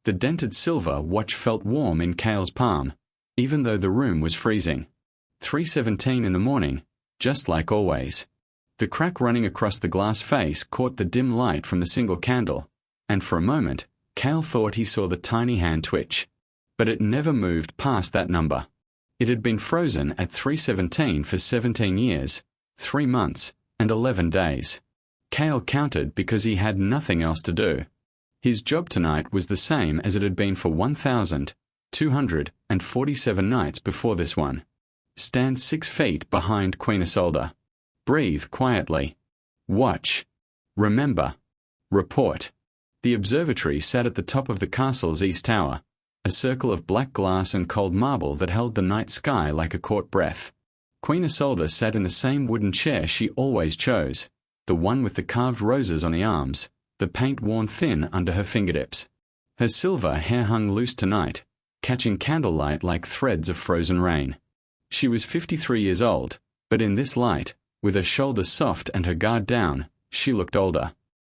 The dented silver watch felt warm in Kael's palm, even though the room was freezing. 3:17 in the morning, just like always. The crack running across the glass face caught the dim light from the single candle, and for a moment, Kael thought he saw the tiny hand twitch. But it never moved past that number. It had been frozen at 3:17 for 17 years, 3 months, and 11 days. Kael counted because he had nothing else to do. His job tonight was the same as it had been for 1,247 nights before this one. Stand 6 feet behind Queen Isolde. Breathe quietly. Watch. Remember. Report. The observatory sat at the top of the castle's east tower, a circle of black glass and cold marble that held the night sky like a caught breath. Queen Isolde sat in the same wooden chair she always chose, the one with the carved roses on the arms, the paint worn thin under her fingertips. Her silver hair hung loose tonight, catching candlelight like threads of frozen rain. She was 53 years old, but in this light, with her shoulders soft and her guard down, she looked older.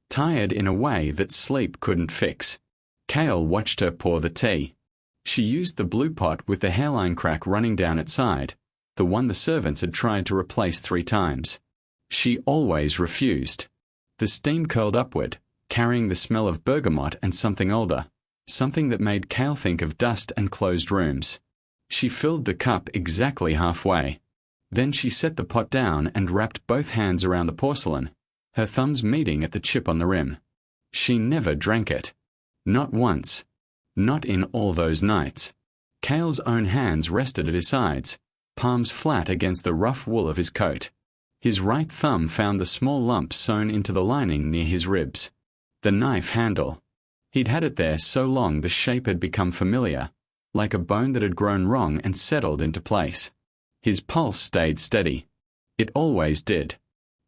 Tired in a way that sleep couldn't fix. Kael watched her pour the tea. She used the blue pot with the hairline crack running down its side, the one the servants had tried to replace 3 times. She always refused. The steam curled upward, carrying the smell of bergamot and something older, something that made Kael think of dust and closed rooms. She filled the cup exactly halfway. Then she set the pot down and wrapped both hands around the porcelain, her thumbs meeting at the chip on the rim. She never drank it. Not once. Not in all those nights. Kael's own hands rested at his sides, palms flat against the rough wool of his coat. His right thumb found the small lump sewn into the lining near his ribs. The knife handle. He'd had it there so long the shape had become familiar, like a bone that had grown wrong and settled into place. His pulse stayed steady. It always did.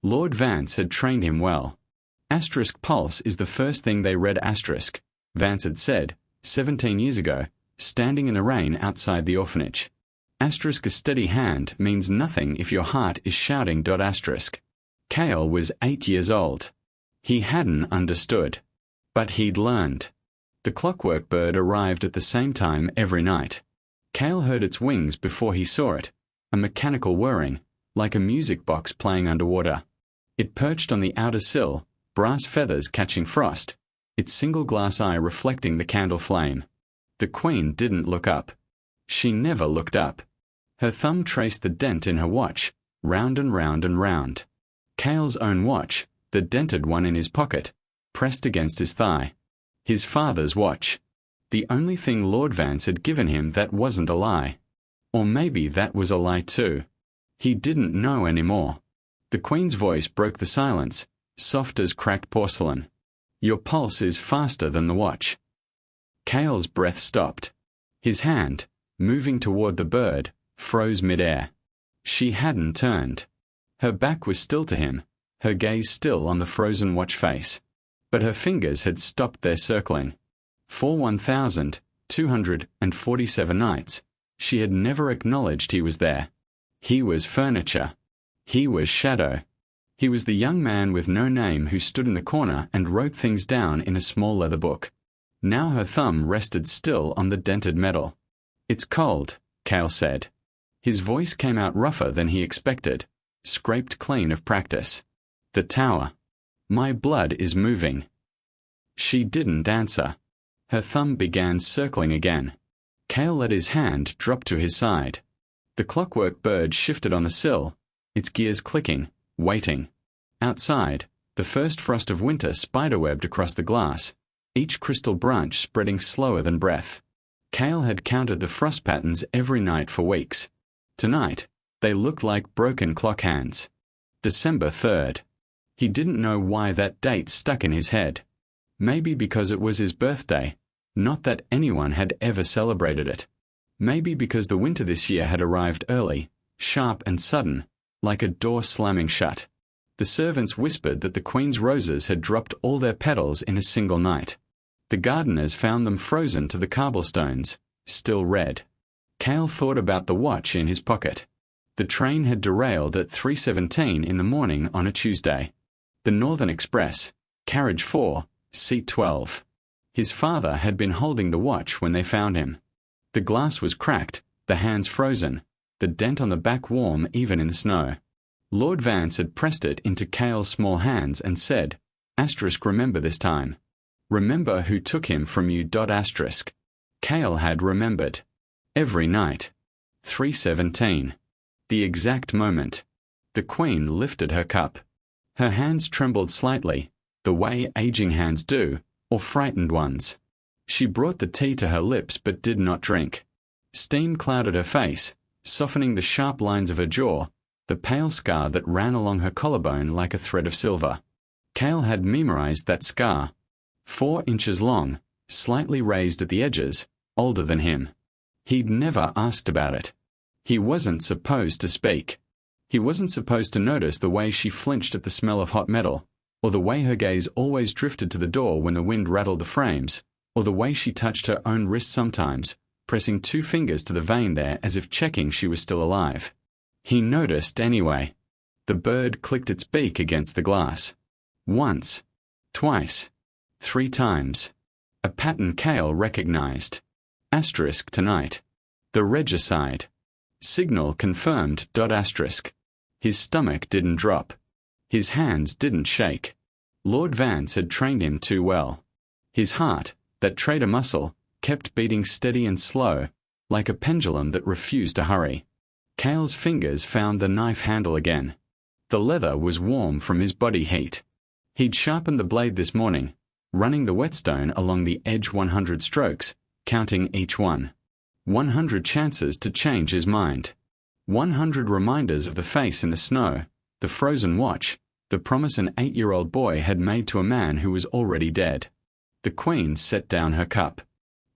Lord Vance had trained him well. Asterisk pulse is the first thing they read asterisk, Vance had said, 17 years ago, standing in the rain outside the orphanage. Asterisk a steady hand means nothing if your heart is shouting ... asterisk. Kael was 8 years old. He hadn't understood. But he'd learned. The clockwork bird arrived at the same time every night. Kael heard its wings before he saw it, a mechanical whirring, like a music box playing underwater. It perched on the outer sill, brass feathers catching frost, its single glass eye reflecting the candle flame. The Queen didn't look up. She never looked up. Her thumb traced the dent in her watch, round and round and round. Kael's own watch, the dented one in his pocket, pressed against his thigh. His father's watch. The only thing Lord Vance had given him that wasn't a lie. Or maybe that was a lie too. He didn't know anymore. The Queen's voice broke the silence, soft as cracked porcelain. Your pulse is faster than the watch. Kael's breath stopped. His hand, moving toward the bird, froze midair. She hadn't turned. Her back was still to him, her gaze still on the frozen watch face. But her fingers had stopped their circling. For 1,247 nights, she had never acknowledged he was there. He was furniture. He was shadow. He was the young man with no name who stood in the corner and wrote things down in a small leather book. Now her thumb rested still on the dented metal. It's cold, Kael said. His voice came out rougher than he expected, scraped clean of practice. The tower. My blood is moving. She didn't answer. Her thumb began circling again. Kael let his hand drop to his side. The clockwork bird shifted on the sill, its gears clicking, waiting. Outside, the first frost of winter spiderwebbed across the glass, each crystal branch spreading slower than breath. Kael had counted the frost patterns every night for weeks. Tonight, they looked like broken clock hands. December 3rd. He didn't know why that date stuck in his head. Maybe because it was his birthday, not that anyone had ever celebrated it. Maybe because the winter this year had arrived early, sharp and sudden, like a door slamming shut. The servants whispered that the Queen's roses had dropped all their petals in a single night. The gardeners found them frozen to the cobblestones, still red. Kael thought about the watch in his pocket. The train had derailed at 3:17 in the morning on a Tuesday. The Northern Express, carriage 4, seat 12. His father had been holding the watch when they found him. The glass was cracked, the hands frozen, the dent on the back warm even in the snow. Lord Vance had pressed it into Kael's small hands and said, "Remember this time. Remember who took him from you. Kael had remembered. Every night. 3:17. The exact moment. The Queen lifted her cup. Her hands trembled slightly, the way aging hands do, or frightened ones. She brought the tea to her lips but did not drink. Steam clouded her face, softening the sharp lines of her jaw, the pale scar that ran along her collarbone like a thread of silver. Kael had memorized that scar. 4 inches long, slightly raised at the edges, older than him. He'd never asked about it. He wasn't supposed to speak. He wasn't supposed to notice the way she flinched at the smell of hot metal, or the way her gaze always drifted to the door when the wind rattled the frames, or the way she touched her own wrist sometimes, pressing 2 fingers to the vein there as if checking she was still alive. He noticed anyway. The bird clicked its beak against the glass. Once. Twice. 3 times. A pattern Kael recognized. Tonight. The regicide. Signal confirmed. His stomach didn't drop. His hands didn't shake. Lord Vance had trained him too well. His heart, that traitor muscle, kept beating steady and slow, like a pendulum that refused to hurry. Kael's fingers found the knife handle again. The leather was warm from his body heat. He'd sharpened the blade this morning, running the whetstone along the edge 100 strokes, counting each one. 100 chances to change his mind. 100 reminders of the face in the snow, the frozen watch, the promise an 8-year-old boy had made to a man who was already dead. The Queen set down her cup.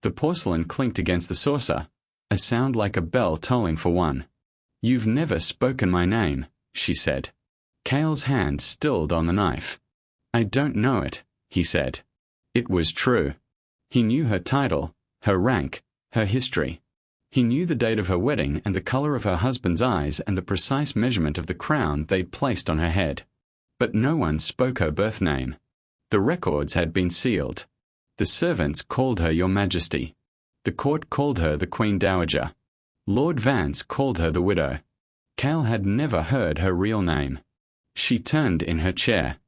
The porcelain clinked against the saucer, a sound like a bell tolling for 1. "You've never spoken my name," she said. Kael's hand stilled on the knife. "I don't know it," he said. It was true. He knew her title, her rank, her history. He knew the date of her wedding and the color of her husband's eyes and the precise measurement of the crown they'd placed on her head. But no one spoke her birth name. The records had been sealed. The servants called her Your Majesty. The court called her the Queen Dowager. Lord Vance called her the widow. Kael had never heard her real name. She turned in her chair.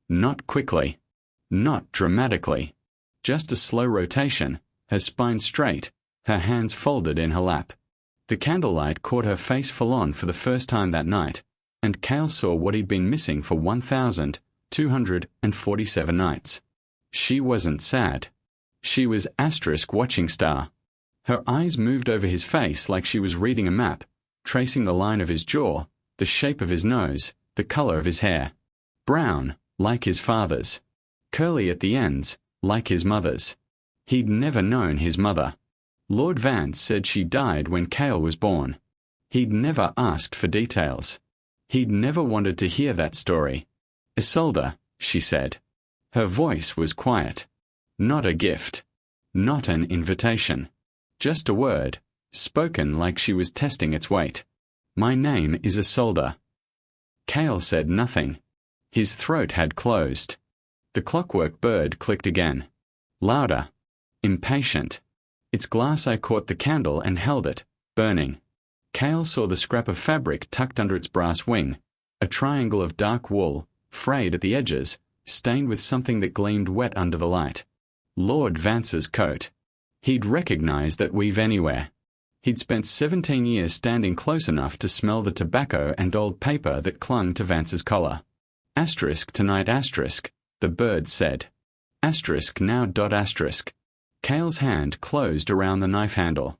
Not quickly. Not dramatically. Just a slow rotation, her spine straight, her hands folded in her lap. The candlelight caught her face full on for the first time that night, and Kael saw what he'd been missing for 1,247 nights. She wasn't sad. She was watching star. Her eyes moved over his face like she was reading a map, tracing the line of his jaw, the shape of his nose, the color of his hair. Brown, like his father's. Curly at the ends, like his mother's. He'd never known his mother. Lord Vance said she died when Kael was born. He'd never asked for details. He'd never wanted to hear that story. "Isolde," she said. Her voice was quiet. Not a gift. Not an invitation. Just a word, spoken like she was testing its weight. "My name is Isolde." Kael said nothing. His throat had closed. The clockwork bird clicked again. Louder. Impatient. Its glass eye caught the candle and held it, burning. Kael saw the scrap of fabric tucked under its brass wing, a triangle of dark wool, frayed at the edges, stained with something that gleamed wet under the light. Lord Vance's coat. He'd recognized that weave anywhere. He'd spent 17 years standing close enough to smell the tobacco and old paper that clung to Vance's collar. Tonight, the bird said. Now. Kael's hand closed around the knife handle.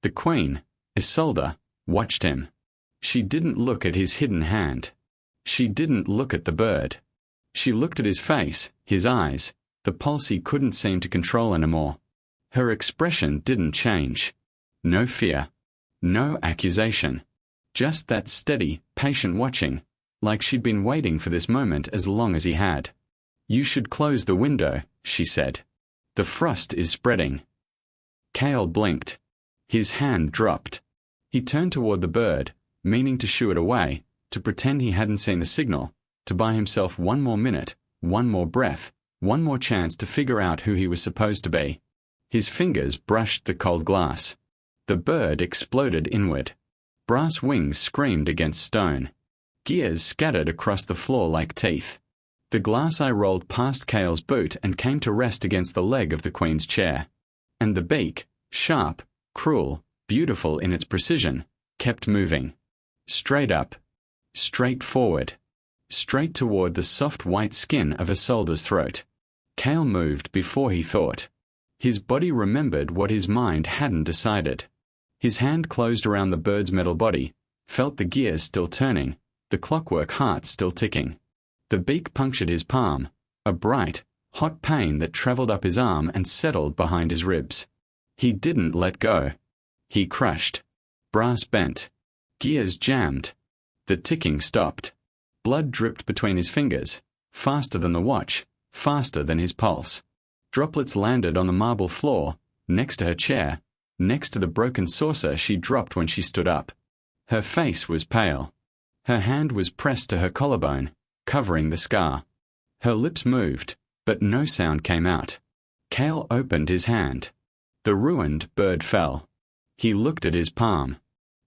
The Queen, Isolde, watched him. She didn't look at his hidden hand. She didn't look at the bird. She looked at his face, his eyes, the pulse he couldn't seem to control anymore. Her expression didn't change. No fear. No accusation. Just that steady, patient watching, like she'd been waiting for this moment as long as he had. "You should close the window," she said. "The frost is spreading." Kael blinked. His hand dropped. He turned toward the bird, meaning to shoo it away, to pretend he hadn't seen the signal, to buy himself 1 more minute, 1 more breath, One more chance to figure out who he was supposed to be. His fingers brushed the cold glass. The bird exploded inward. Brass wings screamed against stone. Gears scattered across the floor like teeth. The glass eye rolled past Kael's boot and came to rest against the leg of the Queen's chair. And the beak, sharp, cruel, beautiful in its precision, kept moving. Straight up. Straight forward. Straight toward the soft white skin of Isolde's throat. Kael moved before he thought. His body remembered what his mind hadn't decided. His hand closed around the bird's metal body, felt the gears still turning, the clockwork heart still ticking. The beak punctured his palm, a bright, hot pain that traveled up his arm and settled behind his ribs. He didn't let go. He crushed. Brass bent. Gears jammed. The ticking stopped. Blood dripped between his fingers, faster than the watch, faster than his pulse. Droplets landed on the marble floor, next to her chair, next to the broken saucer she dropped when she stood up. Her face was pale. Her hand was pressed to her collarbone, covering the scar. Her lips moved, but no sound came out. Kael opened his hand. The ruined bird fell. He looked at his palm.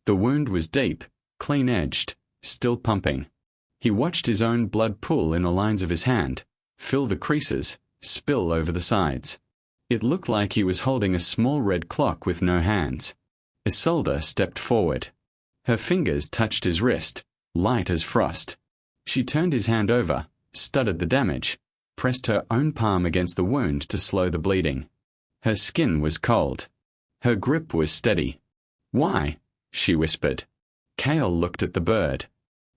The wound was deep, clean-edged, still pumping. He watched his own blood pool in the lines of his hand, fill the creases, spill over the sides. It looked like he was holding a small red clock with no hands. Isolde stepped forward. Her fingers touched his wrist, light as frost. She turned his hand over, studied the damage, pressed her own palm against the wound to slow the bleeding. Her skin was cold. Her grip was steady. "Why?" she whispered. Kael looked at the bird.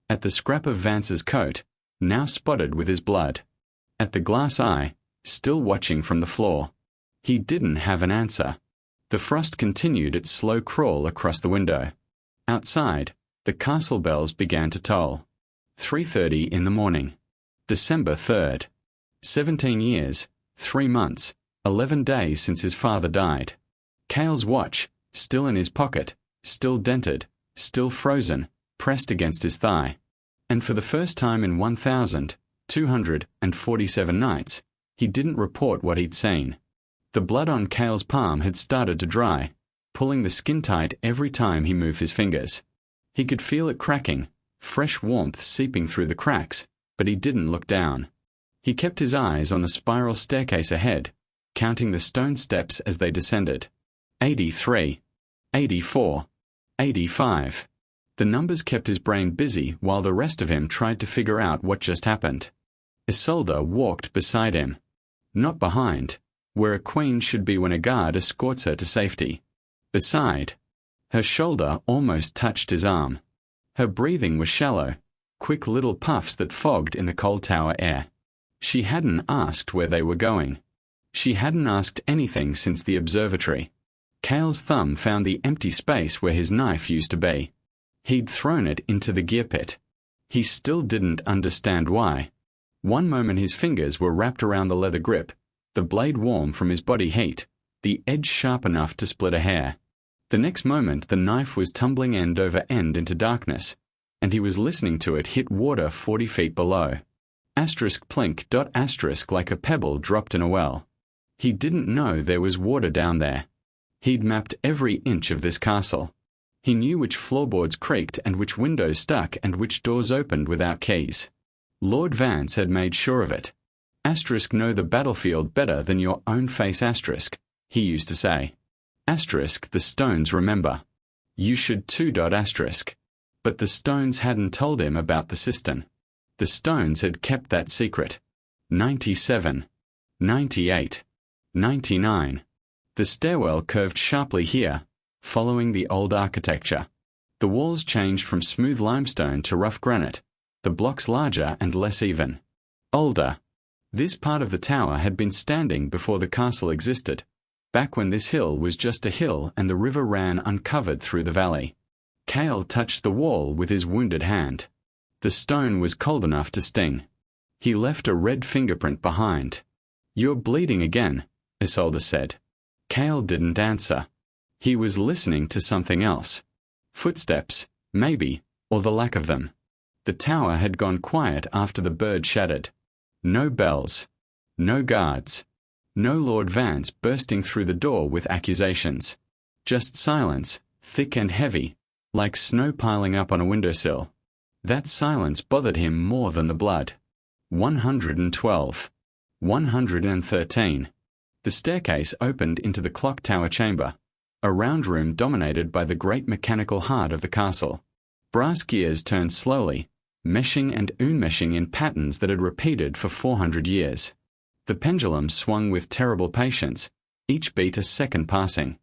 At the scrap of Vance's coat, now spotted with his blood. At the glass eye, still watching from the floor. He didn't have an answer. The frost continued its slow crawl across the window. Outside, the castle bells began to toll. 3:30 in the morning. December 3rd. 17 years, 3 months, 11 days since his father died. Kael's watch, still in his pocket, still dented, still frozen, pressed against his thigh. And for the first time in 1,247 nights, he didn't report what he'd seen. The blood on Kael's palm had started to dry, pulling the skin tight every time he moved his fingers. He could feel it cracking, fresh warmth seeping through the cracks, but he didn't look down. He kept his eyes on the spiral staircase ahead, counting the stone steps as they descended. 83, 84, 85. The numbers kept his brain busy while the rest of him tried to figure out what just happened. Isolde walked beside him. Not behind, where a queen should be when a guard escorts her to safety. Beside. Her shoulder almost touched his arm. Her breathing was shallow, quick little puffs that fogged in the cold tower air. She hadn't asked where they were going. She hadn't asked anything since the observatory. Kael's thumb found the empty space where his knife used to be. He'd thrown it into the gear pit. He still didn't understand why. One moment his fingers were wrapped around the leather grip, the blade warm from his body heat, the edge sharp enough to split a hair. The next moment the knife was tumbling end over end into darkness, and he was listening to it hit water 40 feet below. Asterisk plink dot asterisk like a pebble dropped in a well. He didn't know there was water down there. He'd mapped every inch of this castle. He knew which floorboards creaked and which windows stuck and which doors opened without keys. Lord Vance had made sure of it. Asterisk know the battlefield better than your own face asterisk, he used to say. Asterisk the stones remember. You should too dot asterisk. But the stones hadn't told him about the cistern. The stones had kept that secret. 97. 98. 99. The stairwell curved sharply here, following the old architecture. The walls changed from smooth limestone to rough granite, the blocks larger and less even. Older. This part of the tower had been standing before the castle existed, back when this hill was just a hill and the river ran uncovered through the valley. Kael touched the wall with his wounded hand. The stone was cold enough to sting. He left a red fingerprint behind. "You're bleeding again," Isolde said. Kael didn't answer. He was listening to something else. Footsteps, maybe, or the lack of them. The tower had gone quiet after the bird shattered. No bells. No guards. No Lord Vance bursting through the door with accusations. Just silence, thick and heavy, like snow piling up on a windowsill. That silence bothered him more than the blood. 112. 113. The staircase opened into the clock tower chamber, a round room dominated by the great mechanical heart of the castle. Brass gears turned slowly, meshing and unmeshing in patterns that had repeated for 400 years. The pendulum swung with terrible patience, each beat a second passing.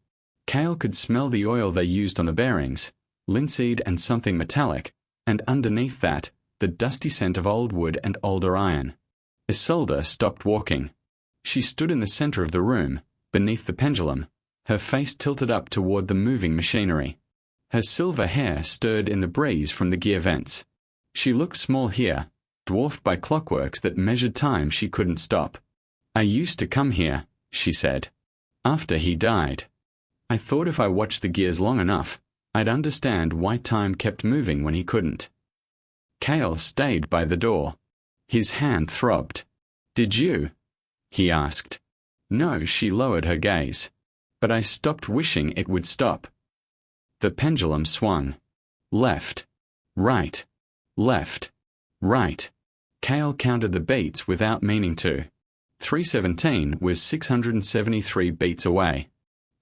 Kael could smell the oil they used on the bearings, linseed and something metallic, and underneath that, the dusty scent of old wood and older iron. Isolde stopped walking. She stood in the center of the room, beneath the pendulum, her face tilted up toward the moving machinery. Her silver hair stirred in the breeze from the gear vents. She looked small here, dwarfed by clockworks that measured time she couldn't stop. I used to come here, she said. After he died. I thought if I watched the gears long enough, I'd understand why time kept moving when he couldn't. Kael stayed by the door. His hand throbbed. Did you? He asked. No, she lowered her gaze. But I stopped wishing it would stop. The pendulum swung. Left. Right. Left. Right. Kael counted the beats without meaning to. 317 was 673 beats away.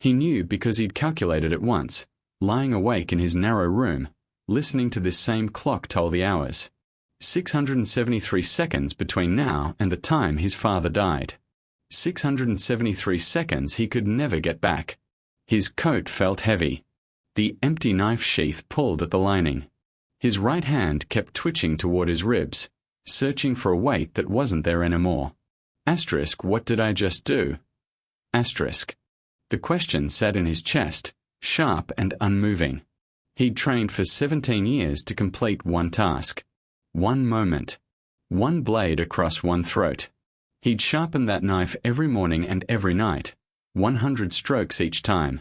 He knew because he'd calculated it once, lying awake in his narrow room, listening to this same clock toll the hours. 673 seconds between now and the time his father died. 673 seconds he could never get back. His coat felt heavy. The empty knife sheath pulled at the lining. His right hand kept twitching toward his ribs, searching for a weight that wasn't there anymore. Asterisk, what did I just do? Asterisk. The question sat in his chest, sharp and unmoving. He'd trained for 17 years to complete one task. One moment. One blade across one throat. He'd sharpen that knife every morning and every night, 100 strokes each time.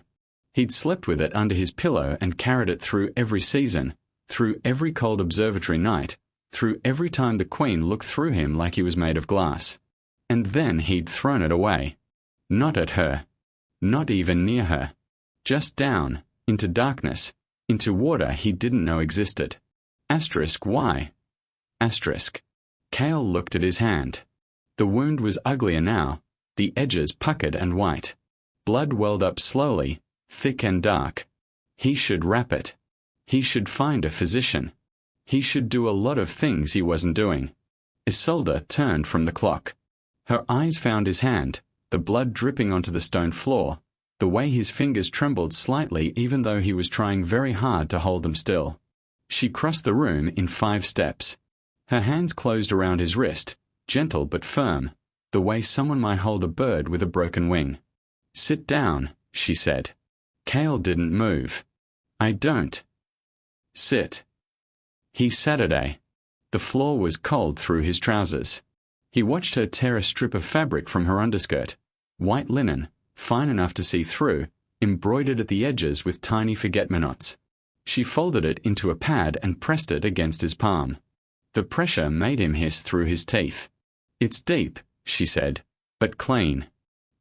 He'd slept with it under his pillow and carried it through every season, through every cold observatory night, through every time the Queen looked through him like he was made of glass. And then he'd thrown it away. Not at her. Not even near her. Just down, into darkness, into water he didn't know existed. Asterisk, why? Asterisk. Kael looked at his hand. The wound was uglier now, the edges puckered and white. Blood welled up slowly, thick and dark. He should wrap it. He should find a physician. He should do a lot of things he wasn't doing. Isolde turned from the clock. Her eyes found his hand, the blood dripping onto the stone floor, the way his fingers trembled slightly even though he was trying very hard to hold them still. She crossed the room in 5 steps. Her hands closed around his wrist, gentle but firm, the way someone might hold a bird with a broken wing. Sit down, she said. Kael didn't move. I don't. Sit. He Saturday. The floor was cold through his trousers. He watched her tear a strip of fabric from her underskirt, white linen, fine enough to see through, embroidered at the edges with tiny forget-me-nots. She folded it into a pad and pressed it against his palm. The pressure made him hiss through his teeth. It's deep, she said, but clean.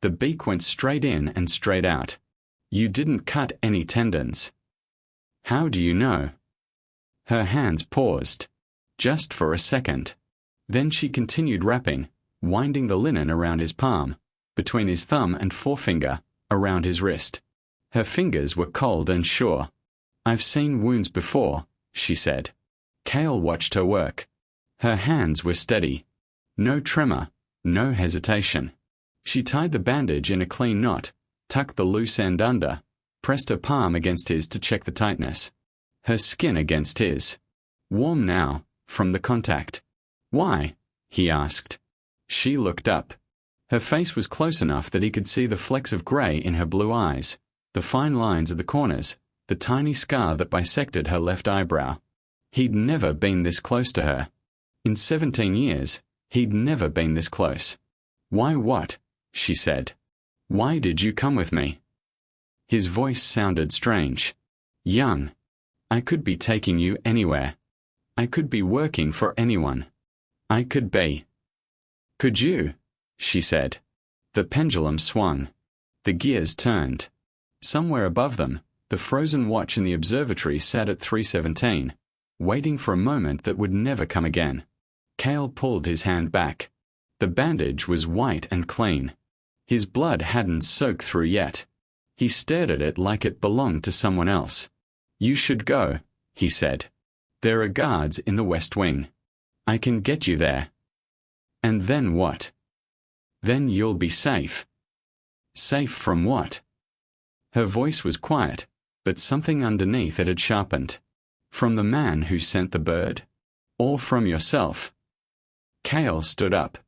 The beak went straight in and straight out. You didn't cut any tendons. How do you know? Her hands paused. Just for a second. Then she continued wrapping, winding the linen around his palm, between his thumb and forefinger, around his wrist. Her fingers were cold and sure. I've seen wounds before, she said. Kael watched her work. Her hands were steady. No tremor, no hesitation. She tied the bandage in a clean knot, tucked the loose end under, pressed her palm against his to check the tightness. Her skin against his. Warm now, from the contact. Why? He asked. She looked up. Her face was close enough that he could see the flecks of grey in her blue eyes, the fine lines at the corners, the tiny scar that bisected her left eyebrow. He'd never been this close to her. In 17 years, he'd never been this close. Why what? She said. Why did you come with me? His voice sounded strange. Young. I could be taking you anywhere. I could be working for anyone. I could be. Could you? she said. The pendulum swung. The gears turned. Somewhere above them, the frozen watch in the observatory sat at 3:17, waiting for a moment that would never come again. Kael pulled his hand back. The bandage was white and clean. His blood hadn't soaked through yet. He stared at it like it belonged to someone else. "You should go," he said. "There are guards in the West Wing. I can get you there." "And then what?" "Then you'll be safe." "Safe from what?" Her voice was quiet, but something underneath it had sharpened. "From the man who sent the bird? Or from yourself?" Kael stood up.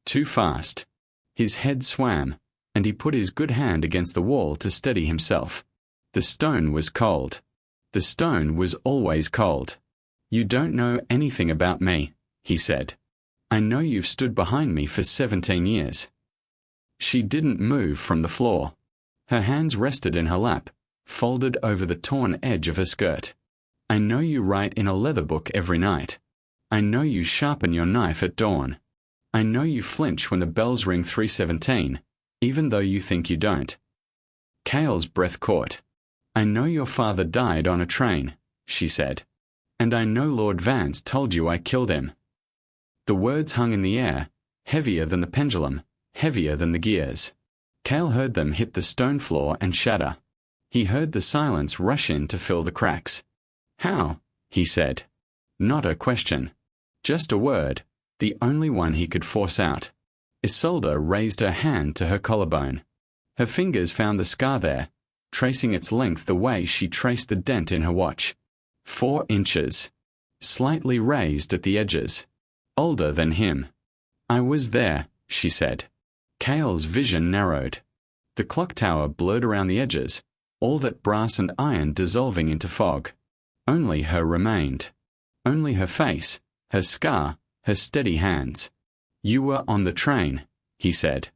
Too fast. His head swam, and he put his good hand against the wall to steady himself. The stone was cold. The stone was always cold. "You don't know anything about me," he said. "I know you've stood behind me for 17 years. She didn't move from the floor. Her hands rested in her lap, folded over the torn edge of her skirt. "I know you write in a leather book every night. I know you sharpen your knife at dawn. I know you flinch when the bells ring 3:17, even though you think you don't." Kael's breath caught. "I know your father died on a train," she said. "And I know Lord Vance told you I killed him." The words hung in the air, heavier than the pendulum, heavier than the gears. Kael heard them hit the stone floor and shatter. He heard the silence rush in to fill the cracks. "How?" he said. Not a question. Just a word, the only one he could force out. Isolde raised her hand to her collarbone. Her fingers found the scar there, tracing its length the way she traced the dent in her watch. 4 inches. Slightly raised at the edges. Older than him. "I was there," she said. Kael's vision narrowed. The clock tower blurred around the edges, all that brass and iron dissolving into fog. Only her remained. Only her face, her scar, her steady hands. "You were on the train," he said.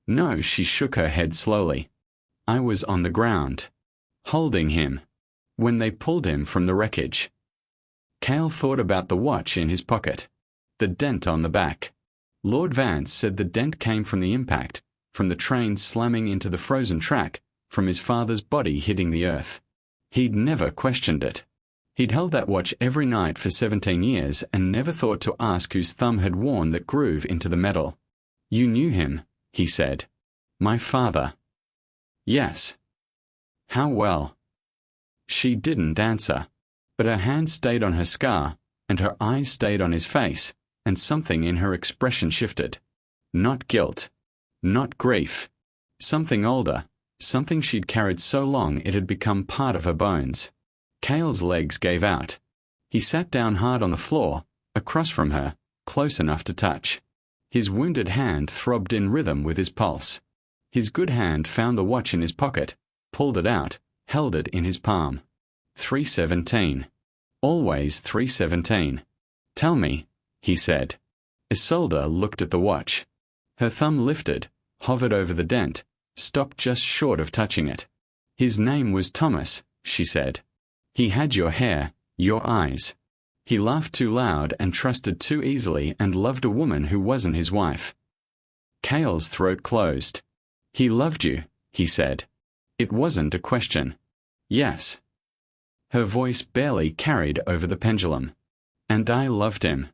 "No," she shook her head slowly. "I was on the ground. Holding him. When they pulled him from the wreckage." Kael thought about the watch in his pocket. The dent on the back. Lord Vance said the dent came from the impact, from the train slamming into the frozen track, from his father's body hitting the earth. He'd never questioned it. He'd held that watch every night for 17 years and never thought to ask whose thumb had worn that groove into the metal. "You knew him," he said. "My father." "Yes." "How well?" She didn't answer, but her hand stayed on her scar, and her eyes stayed on his face, and something in her expression shifted. Not guilt. Not grief. Something older, something she'd carried so long it had become part of her bones. Kael's legs gave out. He sat down hard on the floor, across from her, close enough to touch. His wounded hand throbbed in rhythm with his pulse. His good hand found the watch in his pocket, pulled it out, held it in his palm. 3:17. Always 3:17. "Tell me," he said. Isolde looked at the watch. Her thumb lifted, hovered over the dent, stopped just short of touching it. "His name was Thomas," she said. "He had your hair, your eyes. He laughed too loud and trusted too easily and loved a woman who wasn't his wife." Kael's throat closed. "He loved you," he said. It wasn't a question. "Yes." Her voice barely carried over the pendulum. "And I loved him.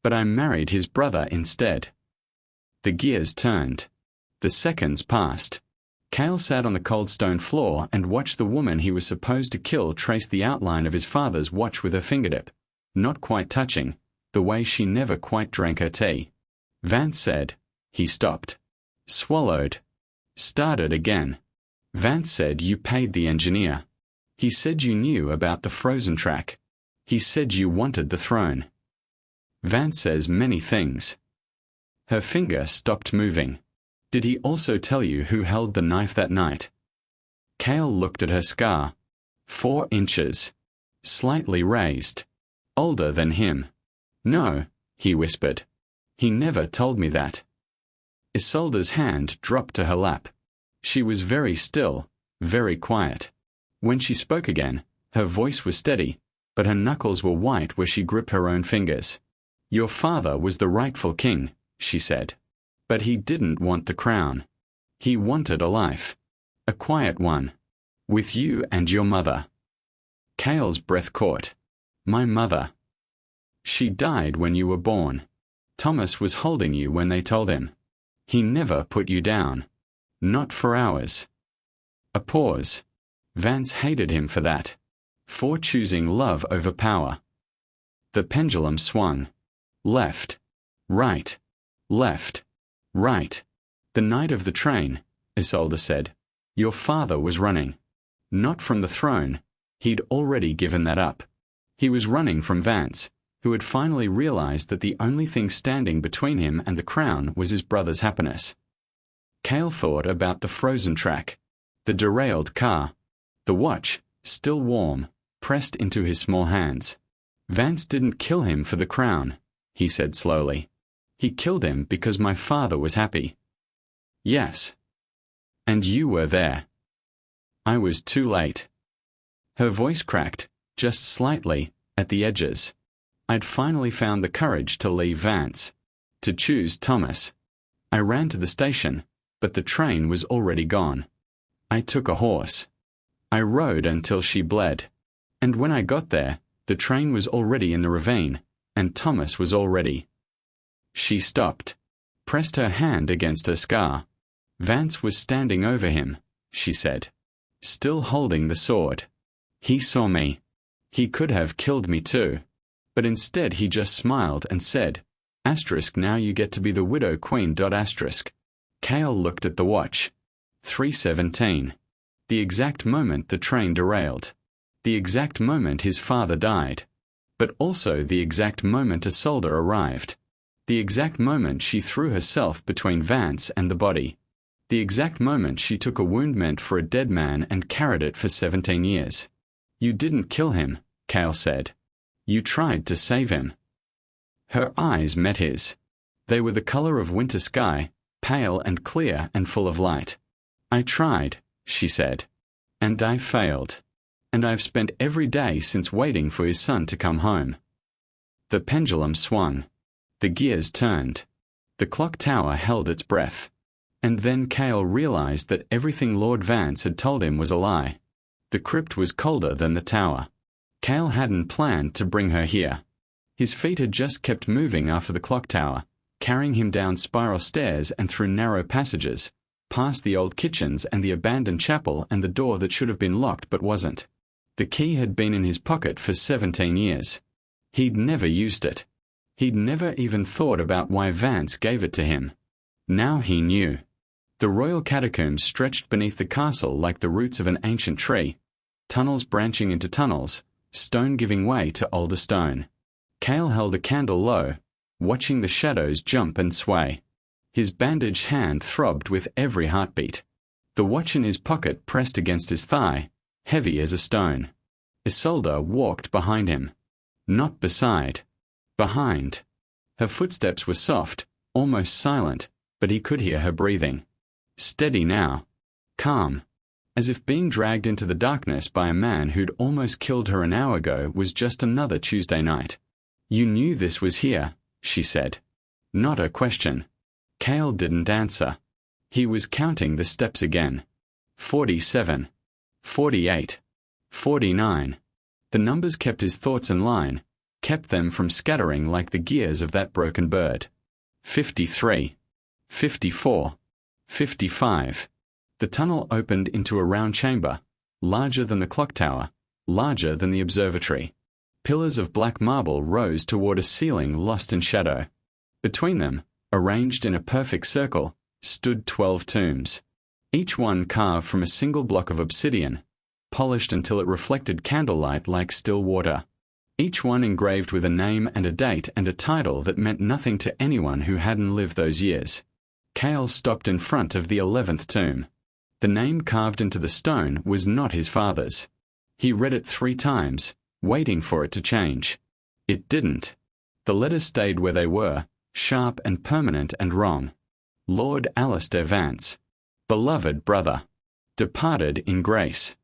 But I married his brother instead." The gears turned. The seconds passed. Kael sat on the cold stone floor and watched the woman he was supposed to kill trace the outline of his father's watch with her fingertip, not quite touching, the way she never quite drank her tea. Vance said. He stopped. Swallowed. Started again. Vance said you paid the engineer. He said you knew about the frozen track. He said you wanted the throne. Vance says many things. Her finger stopped moving. Did he also tell you who held the knife that night? Kael looked at her scar. 4 inches. Slightly raised. Older than him. "No," he whispered. "He never told me that." Isolde's hand dropped to her lap. She was very still, very quiet. When she spoke again, her voice was steady, but her knuckles were white where she gripped her own fingers. "Your father was the rightful king," she said. But he didn't want the crown. He wanted a life. A quiet one. With you and your mother. Kael's breath caught. My mother. She died when you were born. Thomas was holding you when they told him. He never put you down. Not for hours. A pause. Vance hated him for that. For choosing love over power. The pendulum swung. Left. Right. Left. Right. The night of the train, Isolde said. Your father was running. Not from the throne. He'd already given that up. He was running from Vance, who had finally realized that the only thing standing between him and the crown was his brother's happiness. Kael thought about the frozen track, the derailed car, the watch, still warm, pressed into his small hands. Vance didn't kill him for the crown, he said slowly. He killed him because my father was happy. Yes. And you were there. I was too late. Her voice cracked, just slightly, at the edges. I'd finally found the courage to leave Vance, to choose Thomas. I ran to the station, but the train was already gone. I took a horse. I rode until she bled. And when I got there, the train was already in the ravine, and Thomas was already. She stopped, pressed her hand against her scar. Vance was standing over him, she said, still holding the sword. He saw me. He could have killed me too. But instead he just smiled and said, now you get to be the widow queen. Kael looked at the watch. 3:17. The exact moment the train derailed. The exact moment his father died. But also the exact moment Isolde arrived. The exact moment she threw herself between Vance and the body. The exact moment she took a wound meant for a dead man and carried it for 17 years. You didn't kill him, Kael said. You tried to save him. Her eyes met his. They were the color of winter sky, pale and clear and full of light. I tried, she said. And I failed. And I've spent every day since waiting for his son to come home. The pendulum swung. The gears turned. The clock tower held its breath. And then Kael realized that everything Lord Vance had told him was a lie. The crypt was colder than the tower. Kael hadn't planned to bring her here. His feet had just kept moving after the clock tower, carrying him down spiral stairs and through narrow passages, past the old kitchens and the abandoned chapel and the door that should have been locked but wasn't. The key had been in his pocket for 17 years. He'd never used it. He'd never even thought about why Vance gave it to him. Now he knew. The royal catacombs stretched beneath the castle like the roots of an ancient tree, tunnels branching into tunnels, stone giving way to older stone. Kael held a candle low, watching the shadows jump and sway. His bandaged hand throbbed with every heartbeat. The watch in his pocket pressed against his thigh, heavy as a stone. Isolde walked behind him. Not beside. Behind. Her footsteps were soft, almost silent, but he could hear her breathing. Steady now. Calm. As if being dragged into the darkness by a man who'd almost killed her an hour ago was just another Tuesday night. You knew this was here, she said. Not a question. Kael didn't answer. He was counting the steps again. 47. 48. 49. The numbers kept his thoughts in line, kept them from scattering like the gears of that broken bird. 53. 54. 55. The tunnel opened into a round chamber, larger than the clock tower, larger than the observatory. Pillars of black marble rose toward a ceiling lost in shadow. Between them, arranged in a perfect circle, stood 12 tombs, each one carved from a single block of obsidian, polished until it reflected candlelight like still water. Each one engraved with a name and a date and a title that meant nothing to anyone who hadn't lived those years. Kael stopped in front of the 11th tomb. The name carved into the stone was not his father's. He read it 3 times, waiting for it to change. It didn't. The letters stayed where they were, sharp and permanent and wrong. Lord Alistair Vance. Beloved brother. Departed in grace.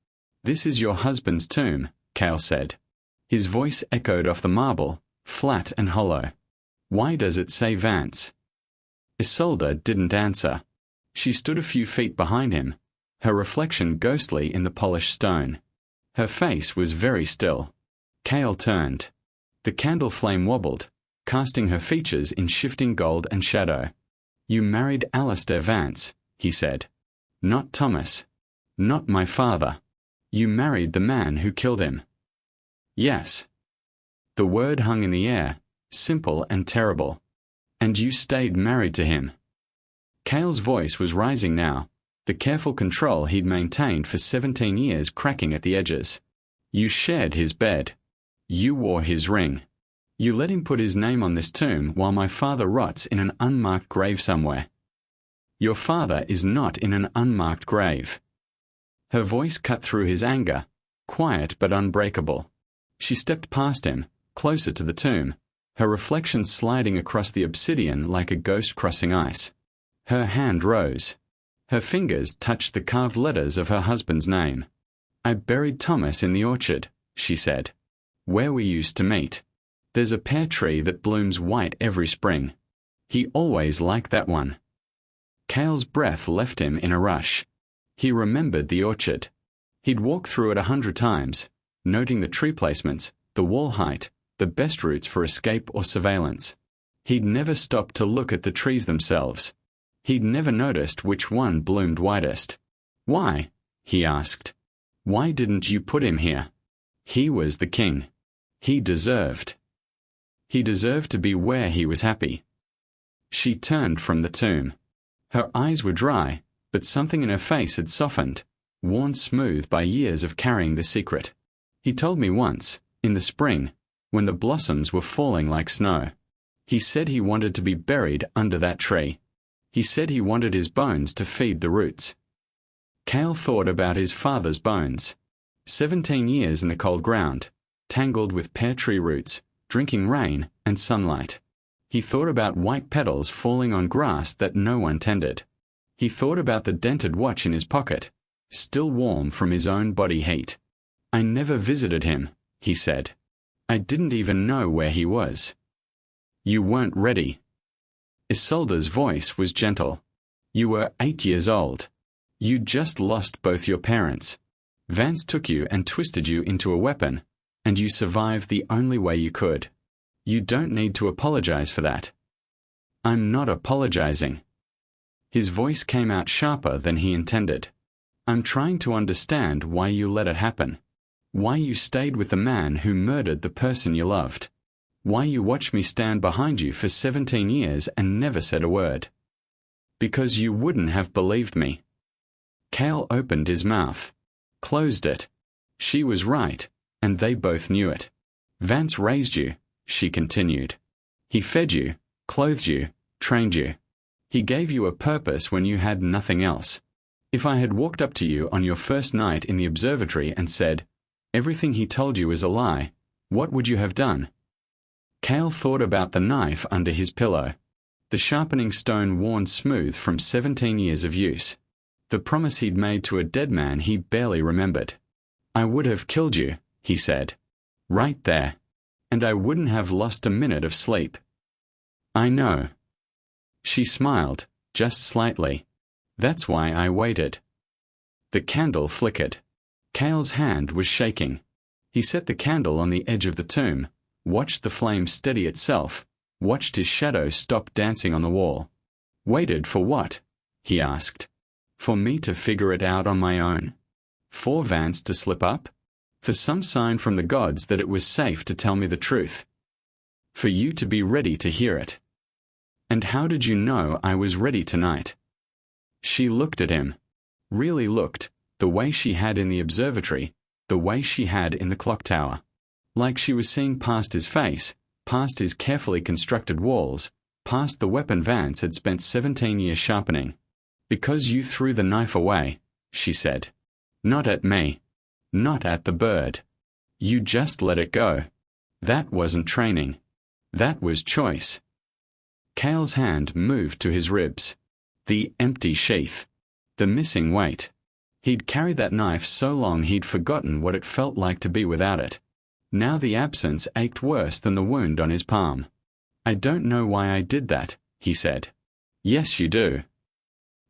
This is your husband's tomb, Kael said. His voice echoed off the marble, flat and hollow. Why does it say Vance? Isolde didn't answer. She stood a few feet behind him, her reflection ghostly in the polished stone. Her face was very still. Kael turned. The candle flame wobbled, casting her features in shifting gold and shadow. "You married Alistair Vance," he said. "Not Thomas. Not my father. You married the man who killed him." "Yes." The word hung in the air, simple and terrible. "And you stayed married to him." Kael's voice was rising now, the careful control he'd maintained for 17 years cracking at the edges. "You shared his bed. You wore his ring. You let him put his name on this tomb while my father rots in an unmarked grave somewhere." "Your father is not in an unmarked grave." Her voice cut through his anger, quiet but unbreakable. She stepped past him, closer to the tomb, her reflection sliding across the obsidian like a ghost crossing ice. Her hand rose. Her fingers touched the carved letters of her husband's name. "I buried Thomas in the orchard," she said, "where we used to meet. There's a pear tree that blooms white every spring. He always liked that one." Kael's breath left him in a rush. He remembered the orchard. He'd walked through it 100 times, noting the tree placements, the wall height, the best routes for escape or surveillance. He'd never stopped to look at the trees themselves. He'd never noticed which one bloomed whitest. "Why?" he asked. "Why didn't you put him here? He was the king. He deserved. He deserved to be where he was happy." She turned from the tomb. Her eyes were dry, but something in her face had softened, worn smooth by years of carrying the secret. "He told me once, in the spring, when the blossoms were falling like snow. He said he wanted to be buried under that tree. He said he wanted his bones to feed the roots." Kael thought about his father's bones. 17 years in the cold ground, tangled with pear tree roots, drinking rain and sunlight. He thought about white petals falling on grass that no one tended. He thought about the dented watch in his pocket, still warm from his own body heat. "I never visited him," he said. "I didn't even know where he was." "You weren't ready." Isolde's voice was gentle. "You were 8 years old. You'd just lost both your parents. Vance took you and twisted you into a weapon, and you survived the only way you could. You don't need to apologize for that." "I'm not apologizing." His voice came out sharper than he intended. "I'm trying to understand why you let it happen. Why you stayed with the man who murdered the person you loved. Why you watched me stand behind you for 17 years and never said a word. Because you wouldn't have believed me." Kael opened his mouth, closed it. She was right, and they both knew it. "Vance raised you," she continued. "He fed you, clothed you, trained you. He gave you a purpose when you had nothing else. If I had walked up to you on your first night in the observatory and said, 'Everything he told you is a lie,' what would you have done?" Kael thought about the knife under his pillow, the sharpening stone worn smooth from 17 years of use, the promise he'd made to a dead man he barely remembered. "I would have killed you," he said. "Right there. And I wouldn't have lost a minute of sleep." "I know." She smiled, just slightly. "That's why I waited." The candle flickered. Kael's hand was shaking. He set the candle on the edge of the tomb, watched the flame steady itself, watched his shadow stop dancing on the wall. "Waited for what?" he asked. "For me to figure it out on my own? For Vance to slip up? For some sign from the gods that it was safe to tell me the truth? For you to be ready to hear it? And how did you know I was ready tonight?" She looked at him. Really looked, the way she had in the observatory, the way she had in the clock tower. Like she was seeing past his face, past his carefully constructed walls, past the weapon Vance had spent 17 years sharpening. "Because you threw the knife away," she said. "Not at me. Not at the bird. You just let it go. That wasn't training. That was choice." Kael's hand moved to his ribs. The empty sheath. The missing weight. He'd carried that knife so long he'd forgotten what it felt like to be without it. Now the absence ached worse than the wound on his palm. "I don't know why I did that," he said. Yes, you do.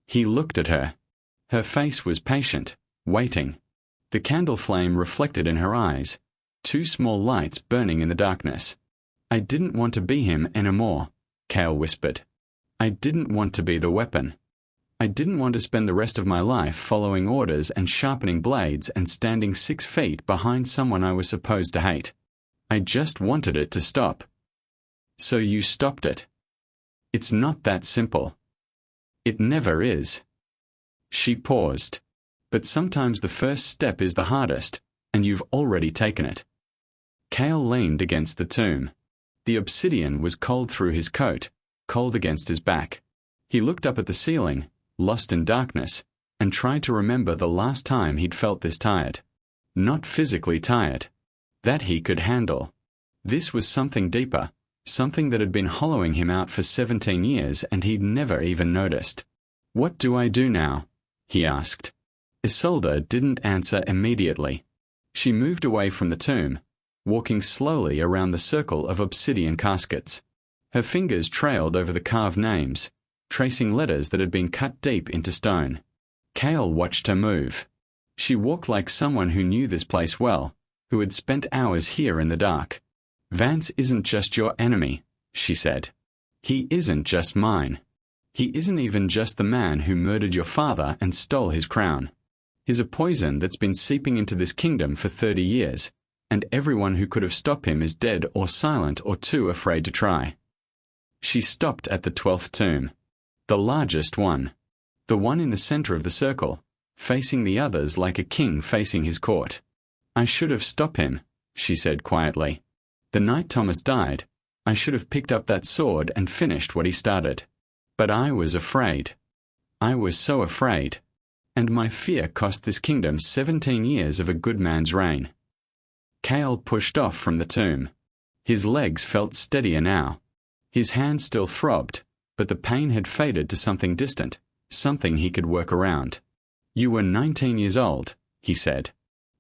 He looked at her. Her face was patient, waiting. The candle flame reflected in her eyes, two small lights burning in the darkness. I didn't want to be him anymore, Kael whispered. I didn't want to be the weapon. I didn't want to spend the rest of my life following orders and sharpening blades and standing 6 feet behind someone I was supposed to hate. I just wanted it to stop. So you stopped it. It's not that simple. It never is. She paused. But sometimes the first step is the hardest, and you've already taken it. Kael leaned against the tomb. The obsidian was cold through his coat, cold against his back. He looked up at the ceiling, lost in darkness, and tried to remember the last time he'd felt this tired. Not physically tired. That he could handle. This was something deeper, something that had been hollowing him out for 17 years and he'd never even noticed. What do I do now? He asked. Isolde didn't answer immediately. She moved away from the tomb, walking slowly around the circle of obsidian caskets. Her fingers trailed over the carved names, tracing letters that had been cut deep into stone. Kael watched her move. She walked like someone who knew this place well, who had spent hours here in the dark. Vance isn't just your enemy, she said. He isn't just mine. He isn't even just the man who murdered your father and stole his crown. He's a poison that's been seeping into this kingdom for 30 years, and everyone who could have stopped him is dead or silent or too afraid to try. She stopped at the 12th tomb. The largest one. The one in the center of the circle, facing the others like a king facing his court. I should have stopped him, she said quietly. The night Thomas died, I should have picked up that sword and finished what he started. But I was afraid. I was so afraid. And my fear cost this kingdom 17 years of a good man's reign. Kael pushed off from the tomb. His legs felt steadier now. His hands still throbbed, but the pain had faded to something distant, something he could work around. You were 19 years old, he said.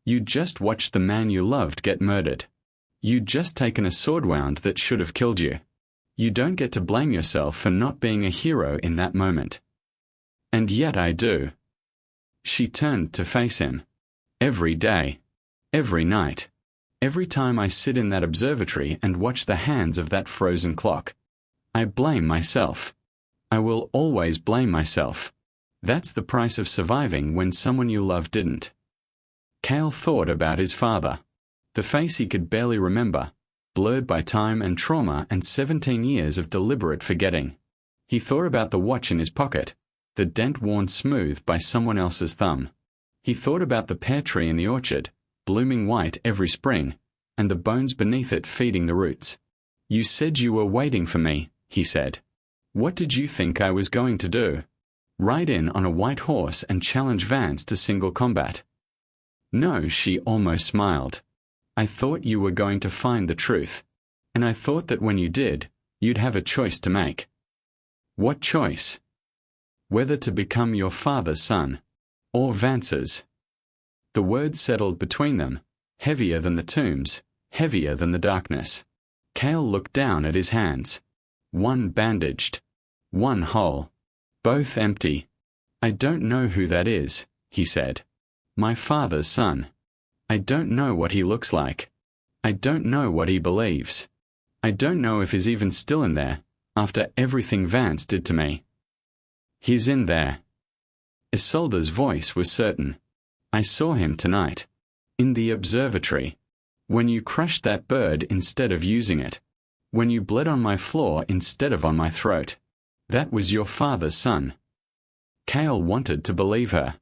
You'd just watched the man you loved get murdered. You'd just taken a sword wound that should have killed you. You don't get to blame yourself for not being a hero in that moment. And yet I do. She turned to face him. Every day. Every night. Every time I sit in that observatory and watch the hands of that frozen clock. I blame myself. I will always blame myself. That's the price of surviving when someone you love didn't. Kael thought about his father. The face he could barely remember, blurred by time and trauma and 17 years of deliberate forgetting. He thought about the watch in his pocket, the dent worn smooth by someone else's thumb. He thought about the pear tree in the orchard, blooming white every spring, and the bones beneath it feeding the roots. You said you were waiting for me, he said. What did you think I was going to do? Ride in on a white horse and challenge Vance to single combat? No, she almost smiled. I thought you were going to find the truth, and I thought that when you did, you'd have a choice to make. What choice? Whether to become your father's son, or Vance's. The words settled between them, heavier than the tombs, heavier than the darkness. Kael looked down at his hands. One bandaged, one whole, both empty. I don't know who that is, he said. My father's son. I don't know what he looks like. I don't know what he believes. I don't know if he's even still in there, after everything Vance did to me. He's in there. Isolde's voice was certain. I saw him tonight. In the observatory. When you crushed that bird instead of using it. When you bled on my floor instead of on my throat. That was your father's son. Kael wanted to believe her.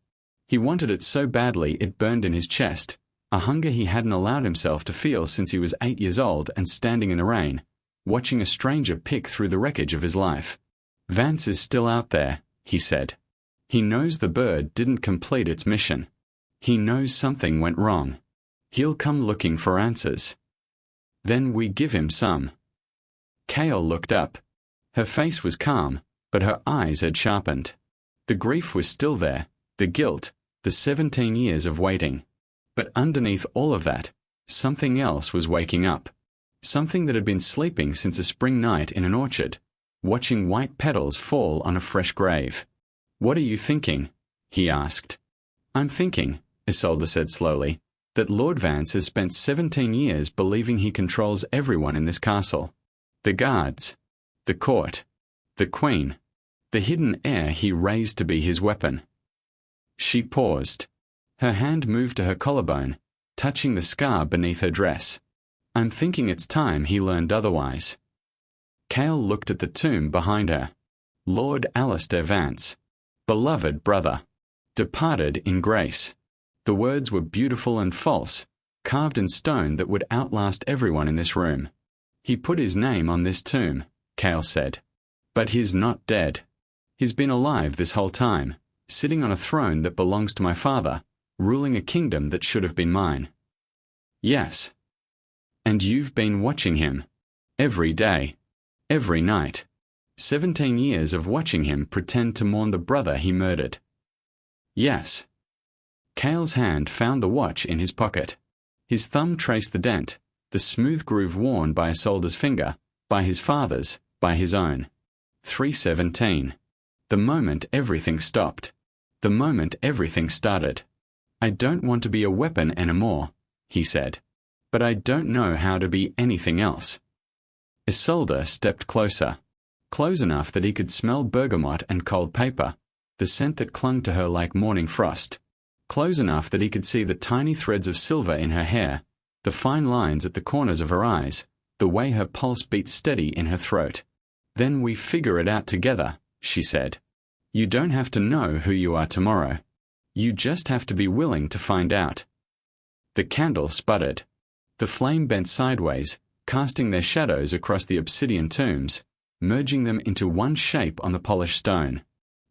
He wanted it so badly it burned in his chest, a hunger he hadn't allowed himself to feel since he was 8 years old and standing in the rain, watching a stranger pick through the wreckage of his life. Vance is still out there, he said. He knows the bird didn't complete its mission. He knows something went wrong. He'll come looking for answers. Then we give him some. Kael looked up. Her face was calm, but her eyes had sharpened. The grief was still there, the guilt, the 17 years of waiting. But underneath all of that, something else was waking up. Something that had been sleeping since a spring night in an orchard. watching white petals fall on a fresh grave. "What are you thinking?" he asked. "I'm thinking," Isolde said slowly, "that Lord Vance has spent 17 years believing he controls everyone in this castle. The guards, the court, the queen, the hidden heir he raised to be his weapon." She paused. Her hand moved to her collarbone, touching the scar beneath her dress. "I'm thinking it's time he learned otherwise." Kael looked at the tomb behind her. Lord Alistair Vance, beloved brother, departed in grace. The words were beautiful and false, carved in stone that would outlast everyone in this room. "He put his name on this tomb," Kael said. "But he's not dead. He's been alive this whole time, sitting on a throne that belongs to my father, ruling a kingdom that should have been mine." "Yes. And you've been watching him. Every day. Every night. 17 years of watching him pretend to mourn the brother he murdered." "Yes." Kael's hand found the watch in his pocket. His thumb traced the dent, the smooth groove worn by Isolde's finger, by his father's, by his own. 3:17. The moment everything stopped. The moment everything started. "I don't want to be a weapon anymore," he said. "But I don't know how to be anything else." Isolde stepped closer, close enough that he could smell bergamot and cold paper, the scent that clung to her like morning frost, close enough that he could see the tiny threads of silver in her hair, the fine lines at the corners of her eyes, the way her pulse beat steady in her throat. "Then we figure it out together," she said. "You don't have to know who you are tomorrow. You just have to be willing to find out." The candle sputtered. The flame bent sideways, casting their shadows across the obsidian tombs, merging them into one shape on the polished stone.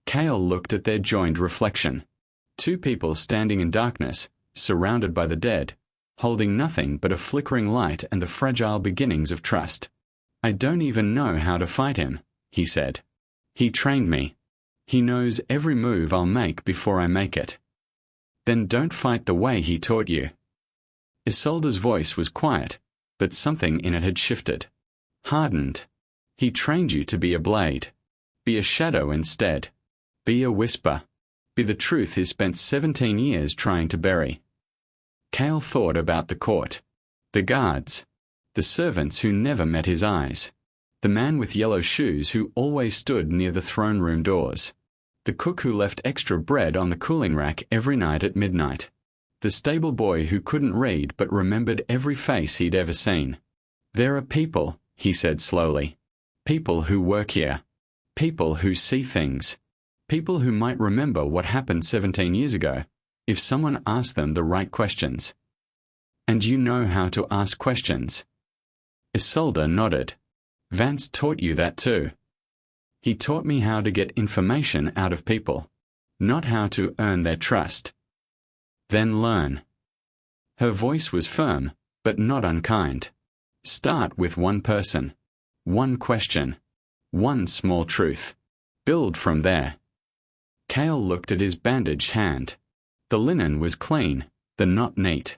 Kael looked at their joined reflection. Two people standing in darkness, surrounded by the dead, holding nothing but a flickering light and the fragile beginnings of trust. "I don't even know how to fight him," he said. "He trained me. He knows every move I'll make before I make it." "Then don't fight the way he taught you." Isolde's voice was quiet, but something in it had shifted, hardened. "He trained you to be a blade. Be a shadow instead. Be a whisper. Be the truth he spent 17 years trying to bury." Kael thought about the court, the guards, the servants who never met his eyes, the man with yellow shoes who always stood near the throne room doors, the cook who left extra bread on the cooling rack every night at midnight, the stable boy who couldn't read but remembered every face he'd ever seen. "There are people," he said slowly, "people who work here, people who see things, people who might remember what happened 17 years ago, if someone asked them the right questions. And you know how to ask questions." Isolde nodded. "Vance taught you that too." "He taught me how to get information out of people, not how to earn their trust." "Then learn." Her voice was firm, but not unkind. "Start with one person, one question, one small truth. Build from there." Kael looked at his bandaged hand. The linen was clean, the knot neat.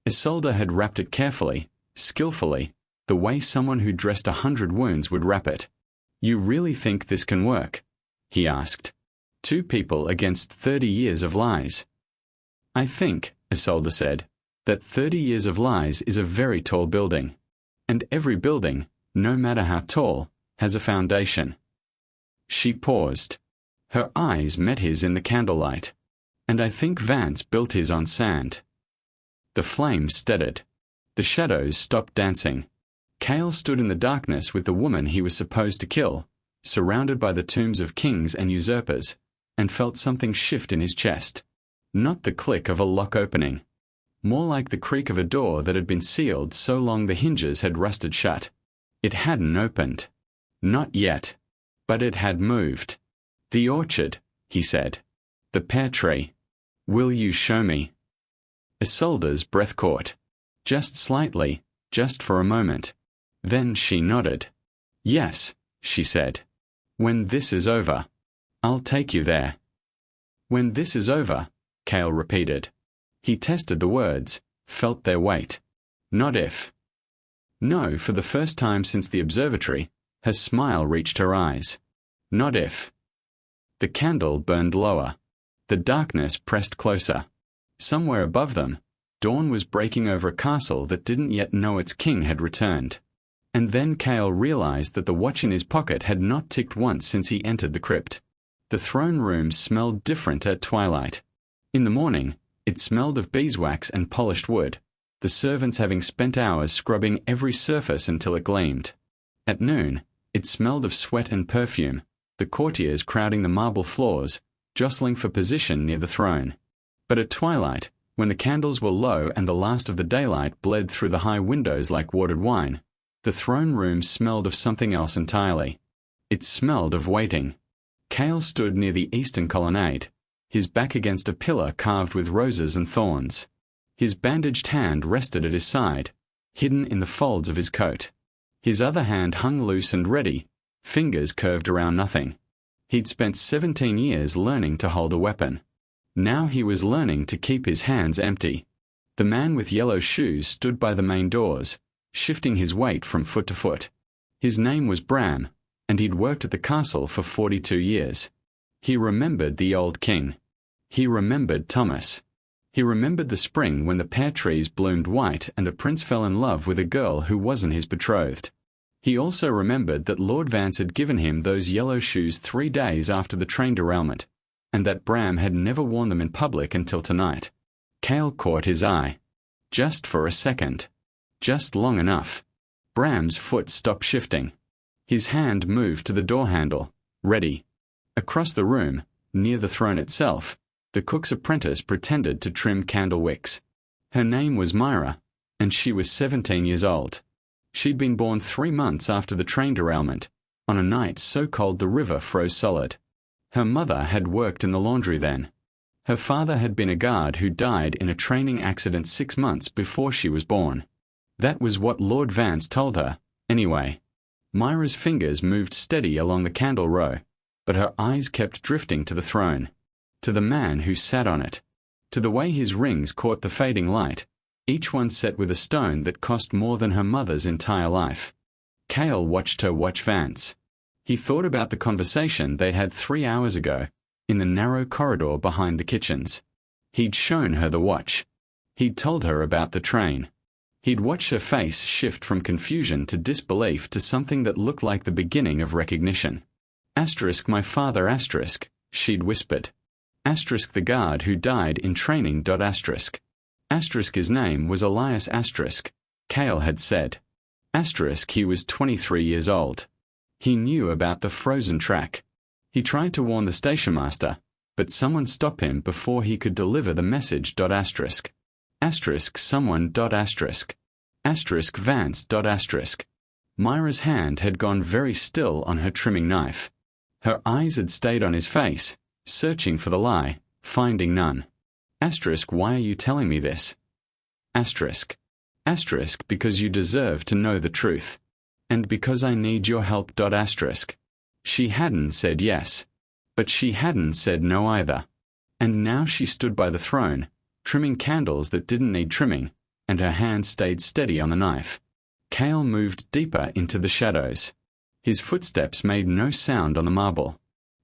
Isolde had wrapped it carefully, skillfully, the way someone who dressed 100 wounds would wrap it. "You really think this can work?" he asked. "Two people against 30 years of lies." "I think," Isolde said, "that 30 years of lies is a very tall building. And every building, no matter how tall, has a foundation." She paused. Her eyes met his in the candlelight. "And I think Vance built his on sand." The flame steadied. The shadows stopped dancing. Kael stood in the darkness with the woman he was supposed to kill, surrounded by the tombs of kings and usurpers, and felt something shift in his chest. Not the click of a lock opening. More like the creak of a door that had been sealed so long the hinges had rusted shut. It hadn't opened. Not yet. But it had moved. "The orchard," he said. "The pear tree. Will you show me?" Isolde's breath caught. Just slightly, just for a moment. Then she nodded. "Yes," she said. "When this is over, I'll take you there." "When this is over," Kael repeated. He tested the words, felt their weight. Not if. No, for the first time since the observatory, Her smile reached her eyes. Not if. The candle burned lower. The darkness pressed closer. Somewhere above them, dawn was breaking over a castle that didn't yet know its king had returned. And then Kael realized that the watch in his pocket had not ticked once since he entered the crypt. The throne room smelled different at twilight. In the morning, it smelled of beeswax and polished wood, the servants having spent hours scrubbing every surface until it gleamed. At noon, it smelled of sweat and perfume, the courtiers crowding the marble floors, jostling for position near the throne. But at twilight, when the candles were low and the last of the daylight bled through the high windows like watered wine, the throne room smelled of something else entirely. It smelled of waiting. Kael stood near the eastern colonnade, his back against a pillar carved with roses and thorns. His bandaged hand rested at his side, hidden in the folds of his coat. His other hand hung loose and ready, fingers curved around nothing. He'd spent 17 years learning to hold a weapon. Now he was learning to keep his hands empty. The man with yellow shoes stood by the main doors, shifting his weight from foot to foot. His name was Bram, and he'd worked at the castle for 42 years. He remembered the old king. He remembered Thomas. He remembered the spring when the pear trees bloomed white and the prince fell in love with a girl who wasn't his betrothed. He also remembered that Lord Vance had given him those yellow shoes 3 days after the train derailment, and that Bram had never worn them in public until tonight. Kael caught his eye. Just for a second. Just long enough. Bram's foot stopped shifting. His hand moved to the door handle, ready. Across the room, near the throne itself, the cook's apprentice pretended to trim candle wicks. Her name was Myra, and she was 17 years old. She'd been born 3 months after the train derailment, on a night so cold the river froze solid. Her mother had worked in the laundry then. Her father had been a guard who died in a training accident 6 months before she was born. That was what Lord Vance told her, anyway. Myra's fingers moved steady along the candle row, but her eyes kept drifting to the throne, to the man who sat on it, to the way his rings caught the fading light, each one set with a stone that cost more than her mother's entire life. Kael watched her watch Vance. He thought about the conversation they'd had 3 hours ago, in the narrow corridor behind the kitchens. He'd shown her the watch. He'd told her about the train. He'd watched her face shift from confusion to disbelief to something that looked like the beginning of recognition. My father, she'd whispered. The guard who died in training. His name was Elias *, Kael had said. He was 23 years old. He knew about the frozen track. He tried to warn the station master, but someone stopped him before he could deliver the message. Someone. Vance. Myra's hand had gone very still on her trimming knife. Her eyes had stayed on his face, searching for the lie, finding none. Why are you telling me this? Because you deserve to know the truth. And because I need your help. She hadn't said yes. But she hadn't said no either. And now she stood by the throne, trimming candles that didn't need trimming, and her hand stayed steady on the knife. Kael moved deeper into the shadows. His footsteps made no sound on the marble.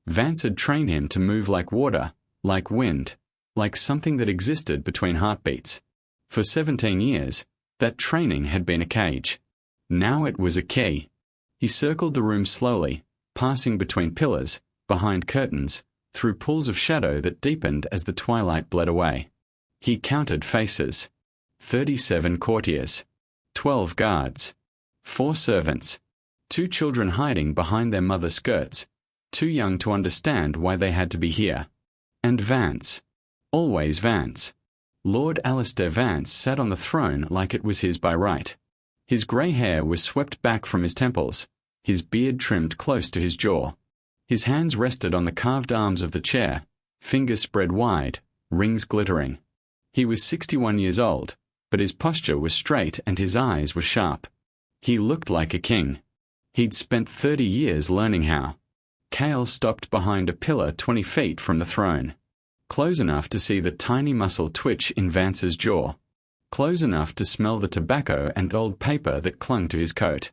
Vance had trained him to move like water, like wind, like something that existed between heartbeats. For 17 years, that training had been a cage. Now it was a key. He circled the room slowly, passing between pillars, behind curtains, through pools of shadow that deepened as the twilight bled away. He counted faces. 37 courtiers. 12 guards. 4 servants. 2 children hiding behind their mother's skirts, too young to understand why they had to be here. And Vance. Always Vance. Lord Alistair Vance sat on the throne like it was his by right. His grey hair was swept back from his temples, his beard trimmed close to his jaw. His hands rested on the carved arms of the chair, fingers spread wide, rings glittering. He was 61 years old, but his posture was straight and his eyes were sharp. He looked like a king. He'd spent 30 years learning how. Kael stopped behind a pillar 20 feet from the throne. Close enough to see the tiny muscle twitch in Vance's jaw. Close enough to smell the tobacco and old paper that clung to his coat.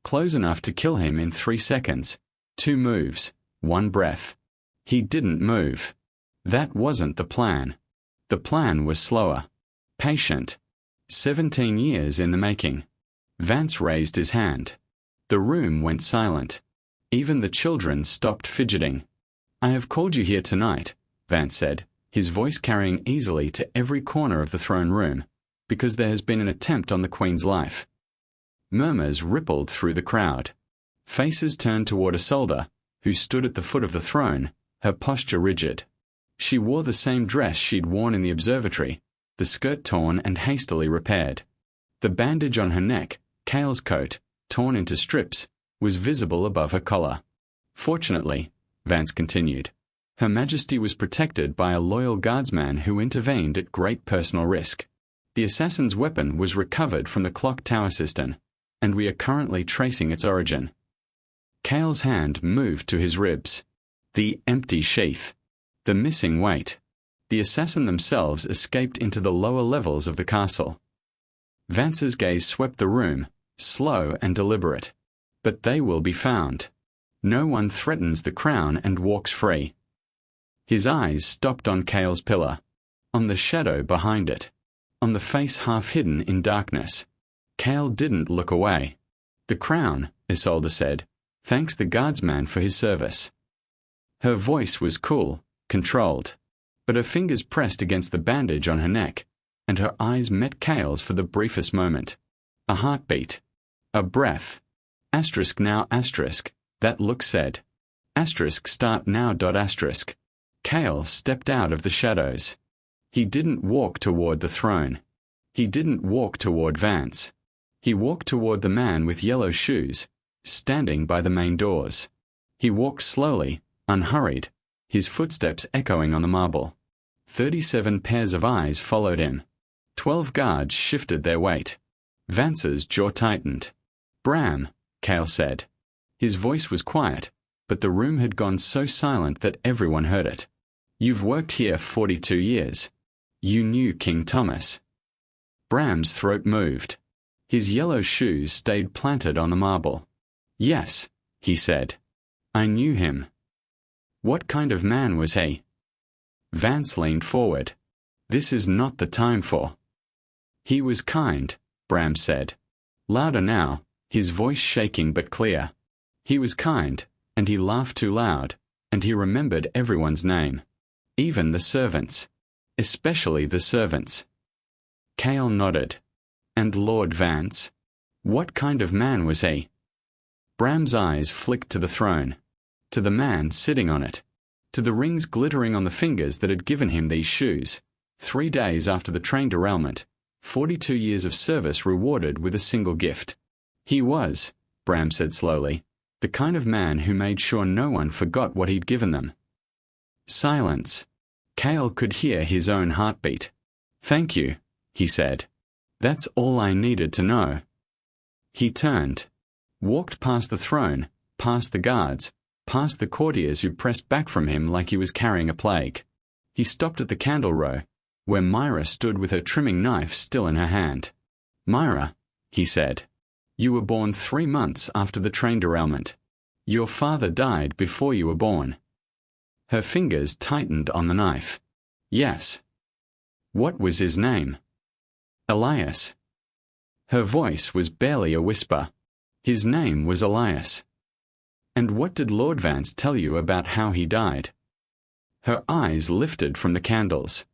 Close enough to kill him in 3 seconds. 2 moves, 1 breath. He didn't move. That wasn't the plan. The plan was slower. Patient. 17 years in the making. Vance raised his hand. The room went silent. Even the children stopped fidgeting. I have called you here tonight, Vance said, his voice carrying easily to every corner of the throne room, because there has been an attempt on the Queen's life. Murmurs rippled through the crowd. Faces turned toward Isolde, who stood at the foot of the throne, her posture rigid. She wore the same dress she'd worn in the observatory, the skirt torn and hastily repaired. The bandage on her neck, Kael's coat, torn into strips, was visible above her collar. Fortunately, Vance continued, Her Majesty was protected by a loyal guardsman who intervened at great personal risk. The assassin's weapon was recovered from the clock tower cistern, and we are currently tracing its origin. Kael's hand moved to his ribs. The empty sheath. The missing weight. The assassin themselves escaped into the lower levels of the castle. Vance's gaze swept the room, slow and deliberate. But they will be found. No one threatens the crown and walks free. His eyes stopped on Kael's pillar, on the shadow behind it, on the face half hidden in darkness. Kael didn't look away. The crown, Isolde said, thanks the guardsman for his service. Her voice was cool, controlled, but her fingers pressed against the bandage on her neck, and her eyes met Kael's for the briefest moment. A heartbeat. A breath. Asterisk now asterisk, that look said. Asterisk start now dot asterisk. Kael stepped out of the shadows. He didn't walk toward the throne. He didn't walk toward Vance. He walked toward the man with yellow shoes, standing by the main doors. He walked slowly, unhurried, his footsteps echoing on the marble. 37 pairs of eyes followed him. 12 guards shifted their weight. Vance's jaw tightened. Bram, Kael said. His voice was quiet, but the room had gone so silent that everyone heard it. You've worked here 42 years. You knew King Thomas. Bram's throat moved. His yellow shoes stayed planted on the marble. Yes, he said. I knew him. What kind of man was he? Vance leaned forward. This is not the time for. He was kind, Bram said. Louder now, his voice shaking but clear. He was kind, and he laughed too loud, and he remembered everyone's name. Even the servants. Especially the servants. Kael nodded. And Lord Vance? What kind of man was he? Bram's eyes flicked to the throne, to the man sitting on it, to the rings glittering on the fingers that had given him these shoes. 3 days after the train derailment, 42 years of service rewarded with a single gift. He was, Bram said slowly, the kind of man who made sure no one forgot what he'd given them. Silence. Kael could hear his own heartbeat. Thank you, he said. That's all I needed to know. He turned, walked past the throne, past the guards, past the courtiers who pressed back from him like he was carrying a plague. He stopped at the candle row, where Myra stood with her trimming knife still in her hand. Myra, he said, you were born 3 months after the train derailment. Your father died before you were born. Her fingers tightened on the knife. Yes. What was his name? Elias. Her voice was barely a whisper. His name was Elias. And what did Lord Vance tell you about how he died? Her eyes lifted from the candles.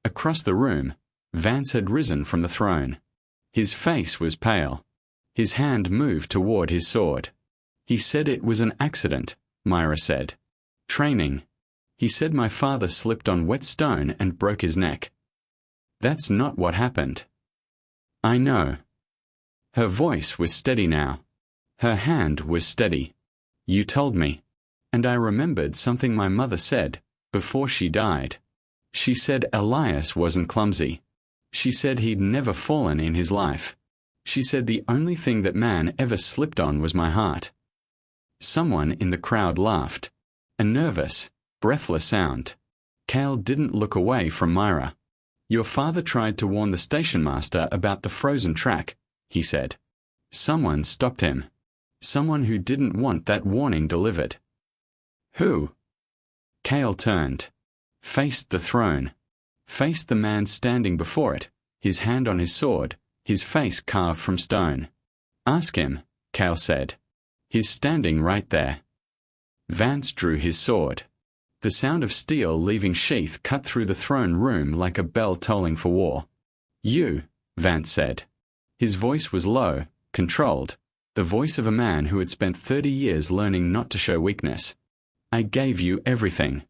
Across the room, Vance had risen from the throne. His face was pale. His hand moved toward his sword. He said it was an accident, Myra said. Training. He said my father slipped on wet stone and broke his neck. That's not what happened. I know. Her voice was steady now. Her hand was steady. You told me. And I remembered something my mother said before she died. She said Elias wasn't clumsy. She said he'd never fallen in his life. She said the only thing that man ever slipped on was my heart. Someone in the crowd laughed. A nervous, breathless sound. Kael didn't look away from Myra. Your father tried to warn the station master about the frozen track, he said. Someone stopped him. Someone who didn't want that warning delivered. Who? Kael turned. Faced the throne. Faced the man standing before it, his hand on his sword, his face carved from stone. Ask him, Kael said. He's standing right there. Vance drew his sword. The sound of steel leaving sheath cut through the throne room like a bell tolling for war. You, Vance said. His voice was low, controlled, the voice of a man who had spent 30 years learning not to show weakness. I gave you everything.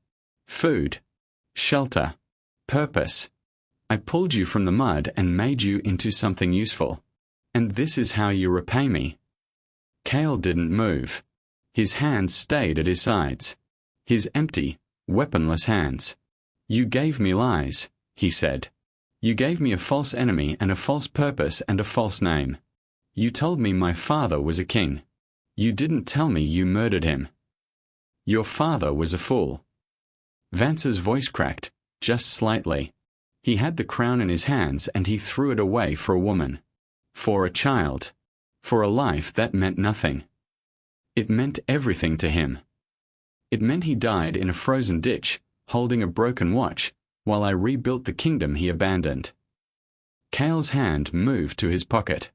Food, shelter, purpose. I pulled you from the mud and made you into something useful. And this is how you repay me. Kael didn't move. His hands stayed at his sides. His empty, weaponless hands. You gave me lies, he said. You gave me a false enemy and a false purpose and a false name. You told me my father was a king. You didn't tell me you murdered him. Your father was a fool. Vance's voice cracked, just slightly. He had the crown in his hands and he threw it away for a woman. For a child. For a life that meant nothing. It meant everything to him. It meant he died in a frozen ditch, holding a broken watch, while I rebuilt the kingdom he abandoned. Kael's hand moved to his pocket,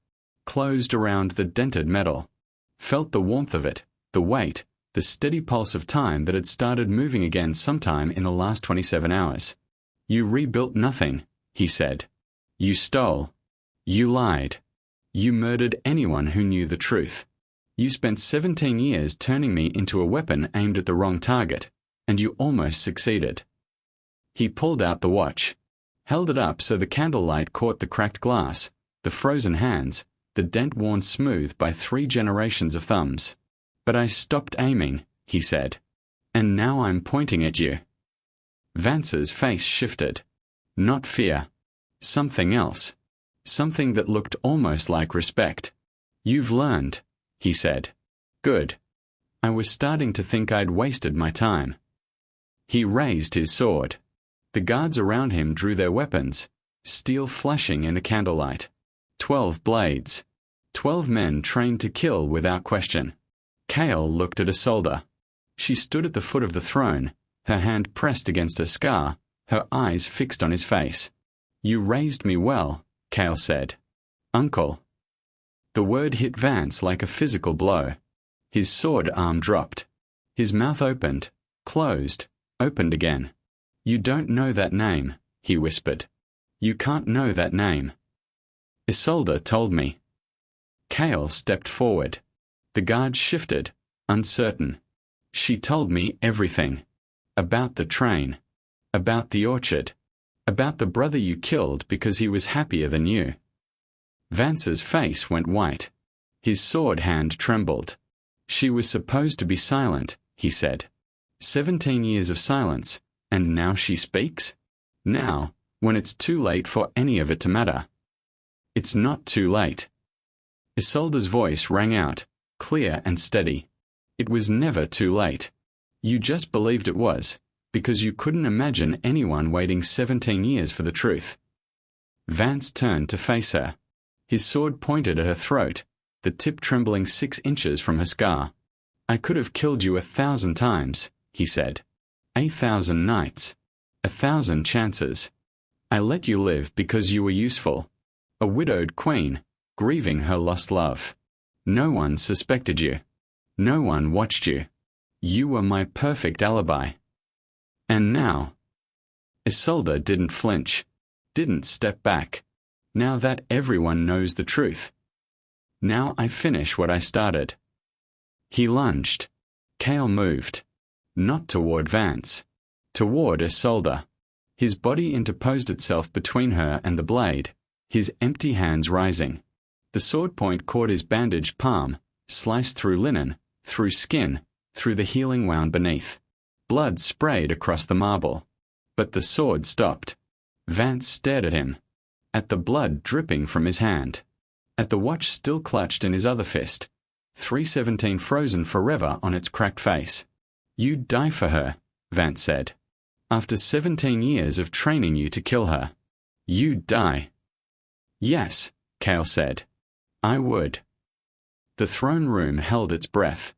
closed around the dented metal, felt the warmth of it, the weight, the steady pulse of time that had started moving again sometime in the last 27 hours. You rebuilt nothing, he said. You stole. You lied. You murdered anyone who knew the truth. You spent 17 years turning me into a weapon aimed at the wrong target, and you almost succeeded. He pulled out the watch, held it up so the candlelight caught the cracked glass, the frozen hands, the dent worn smooth by 3 generations of thumbs. But I stopped aiming, he said. And now I'm pointing at you. Vance's face shifted. Not fear. Something else. Something that looked almost like respect. You've learned, he said. Good. I was starting to think I'd wasted my time. He raised his sword. The guards around him drew their weapons, steel flashing in the candlelight. 12 blades. 12 men trained to kill without question. Kael looked at Isolde. She stood at the foot of the throne, her hand pressed against her scar, her eyes fixed on his face. You raised me well, Kael said. Uncle. The word hit Vance like a physical blow. His sword arm dropped. His mouth opened, closed, opened again. You don't know that name, he whispered. You can't know that name. Isolde told me. Kael stepped forward. The guard shifted, uncertain. She told me everything. About the train. About the orchard. About the brother you killed because he was happier than you. Vance's face went white. His sword hand trembled. She was supposed to be silent, he said. 17 years of silence, and now she speaks? Now, when it's too late for any of it to matter. It's not too late. Isolde's voice rang out, clear and steady. It was never too late. You just believed it was, because you couldn't imagine anyone waiting 17 years for the truth. Vance turned to face her. His sword pointed at her throat, the tip trembling 6 inches from her scar. I could have killed you 1,000 times, he said. 1,000 nights. 1,000 chances. I let you live because you were useful. A widowed queen, grieving her lost love. No one suspected you. No one watched you. You were my perfect alibi. And now? Isolde didn't flinch, didn't step back. Now that everyone knows the truth. Now I finish what I started. He lunged. Kael moved. Not toward Vance. Toward Isolde. His body interposed itself between her and the blade, his empty hands rising. The sword point caught his bandaged palm, sliced through linen, through skin, through the healing wound beneath. Blood sprayed across the marble. But the sword stopped. Vance stared at him. At the blood dripping from his hand. At the watch still clutched in his other fist. 317 frozen forever on its cracked face. You'd die for her, Vance said. After 17 years of training you to kill her. You'd die. Yes, Kael said. I would. The throne room held its breath.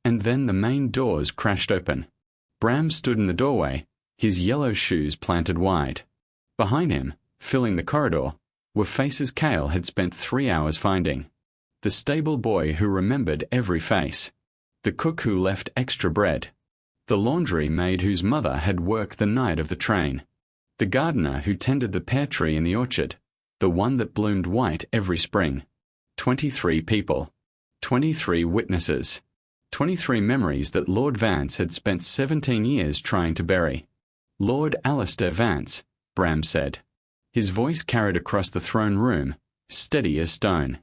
And then the main doors crashed open. Bram stood in the doorway, his yellow shoes planted wide. Behind him, filling the corridor, were faces Kael had spent 3 hours finding. The stable boy who remembered every face. The cook who left extra bread. The laundry maid whose mother had worked the night of the train. The gardener who tended the pear tree in the orchard, the one that bloomed white every spring. 23 people. 23 witnesses. 23 memories that Lord Vance had spent 17 years trying to bury. Lord Alistair Vance, Bram said. His voice carried across the throne room, steady as stone.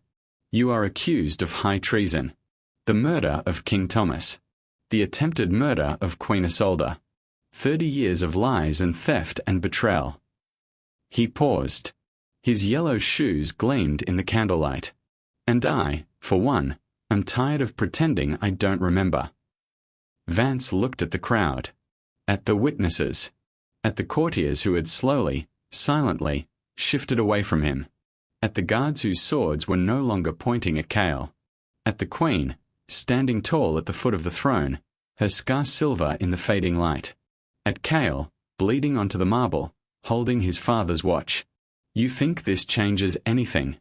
You are accused of high treason. The murder of King Thomas. The attempted murder of Queen Isolde. 30 years of lies and theft and betrayal. He paused. His yellow shoes gleamed in the candlelight. And I, for one, am tired of pretending I don't remember. Vance looked at the crowd. At the witnesses. At the courtiers who had slowly, silently, shifted away from him. At the guards whose swords were no longer pointing at Kael. At the Queen, standing tall at the foot of the throne, her scar silver in the fading light. At Kael, bleeding onto the marble, holding his father's watch. You think this changes anything?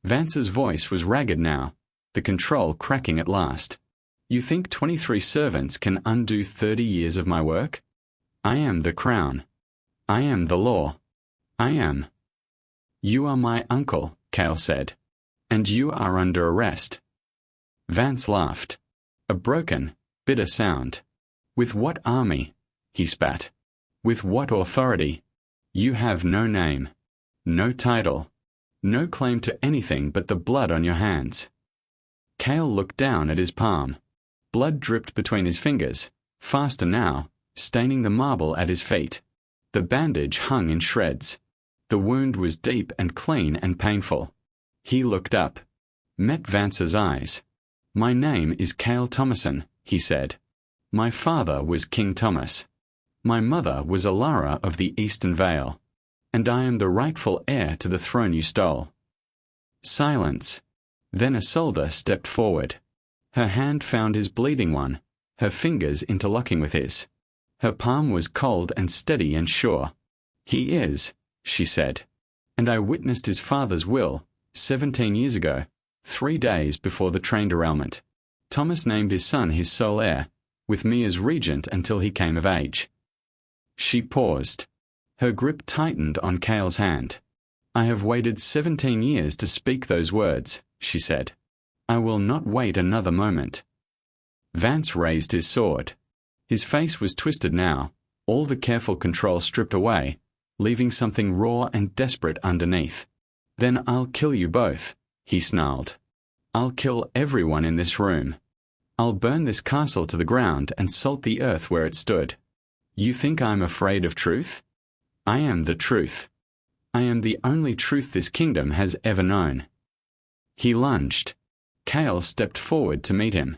Vance's voice was ragged now, the control cracking at last. You think 23 servants can undo 30 years of my work? I am the crown. I am the law. I am. You are my uncle, Kael said. And you are under arrest. Vance laughed. A broken, bitter sound. With what army? He spat. With what authority? You have no name. No title. No claim to anything but the blood on your hands. Kael looked down at his palm. Blood dripped between his fingers, faster now, staining the marble at his feet. The bandage hung in shreds. The wound was deep and clean and painful. He looked up. Met Vance's eyes. My name is Kael Thomason, he said. My father was King Thomas. My mother was Alara of the Eastern Vale. And I am the rightful heir to the throne you stole. Silence. Then Isolde stepped forward. Her hand found his bleeding one, her fingers interlocking with his. Her palm was cold and steady and sure. He is, she said. And I witnessed his father's will, 17 years ago, 3 days before the train derailment. Thomas named his son his sole heir, with me as regent until he came of age. She paused. Her grip tightened on Kael's hand. I have waited 17 years to speak those words, she said. I will not wait another moment. Vance raised his sword. His face was twisted now, all the careful control stripped away, leaving something raw and desperate underneath. Then I'll kill you both, he snarled. I'll kill everyone in this room. I'll burn this castle to the ground and salt the earth where it stood. You think I'm afraid of truth? I am the truth. I am the only truth this kingdom has ever known. He lunged. Kael stepped forward to meet him.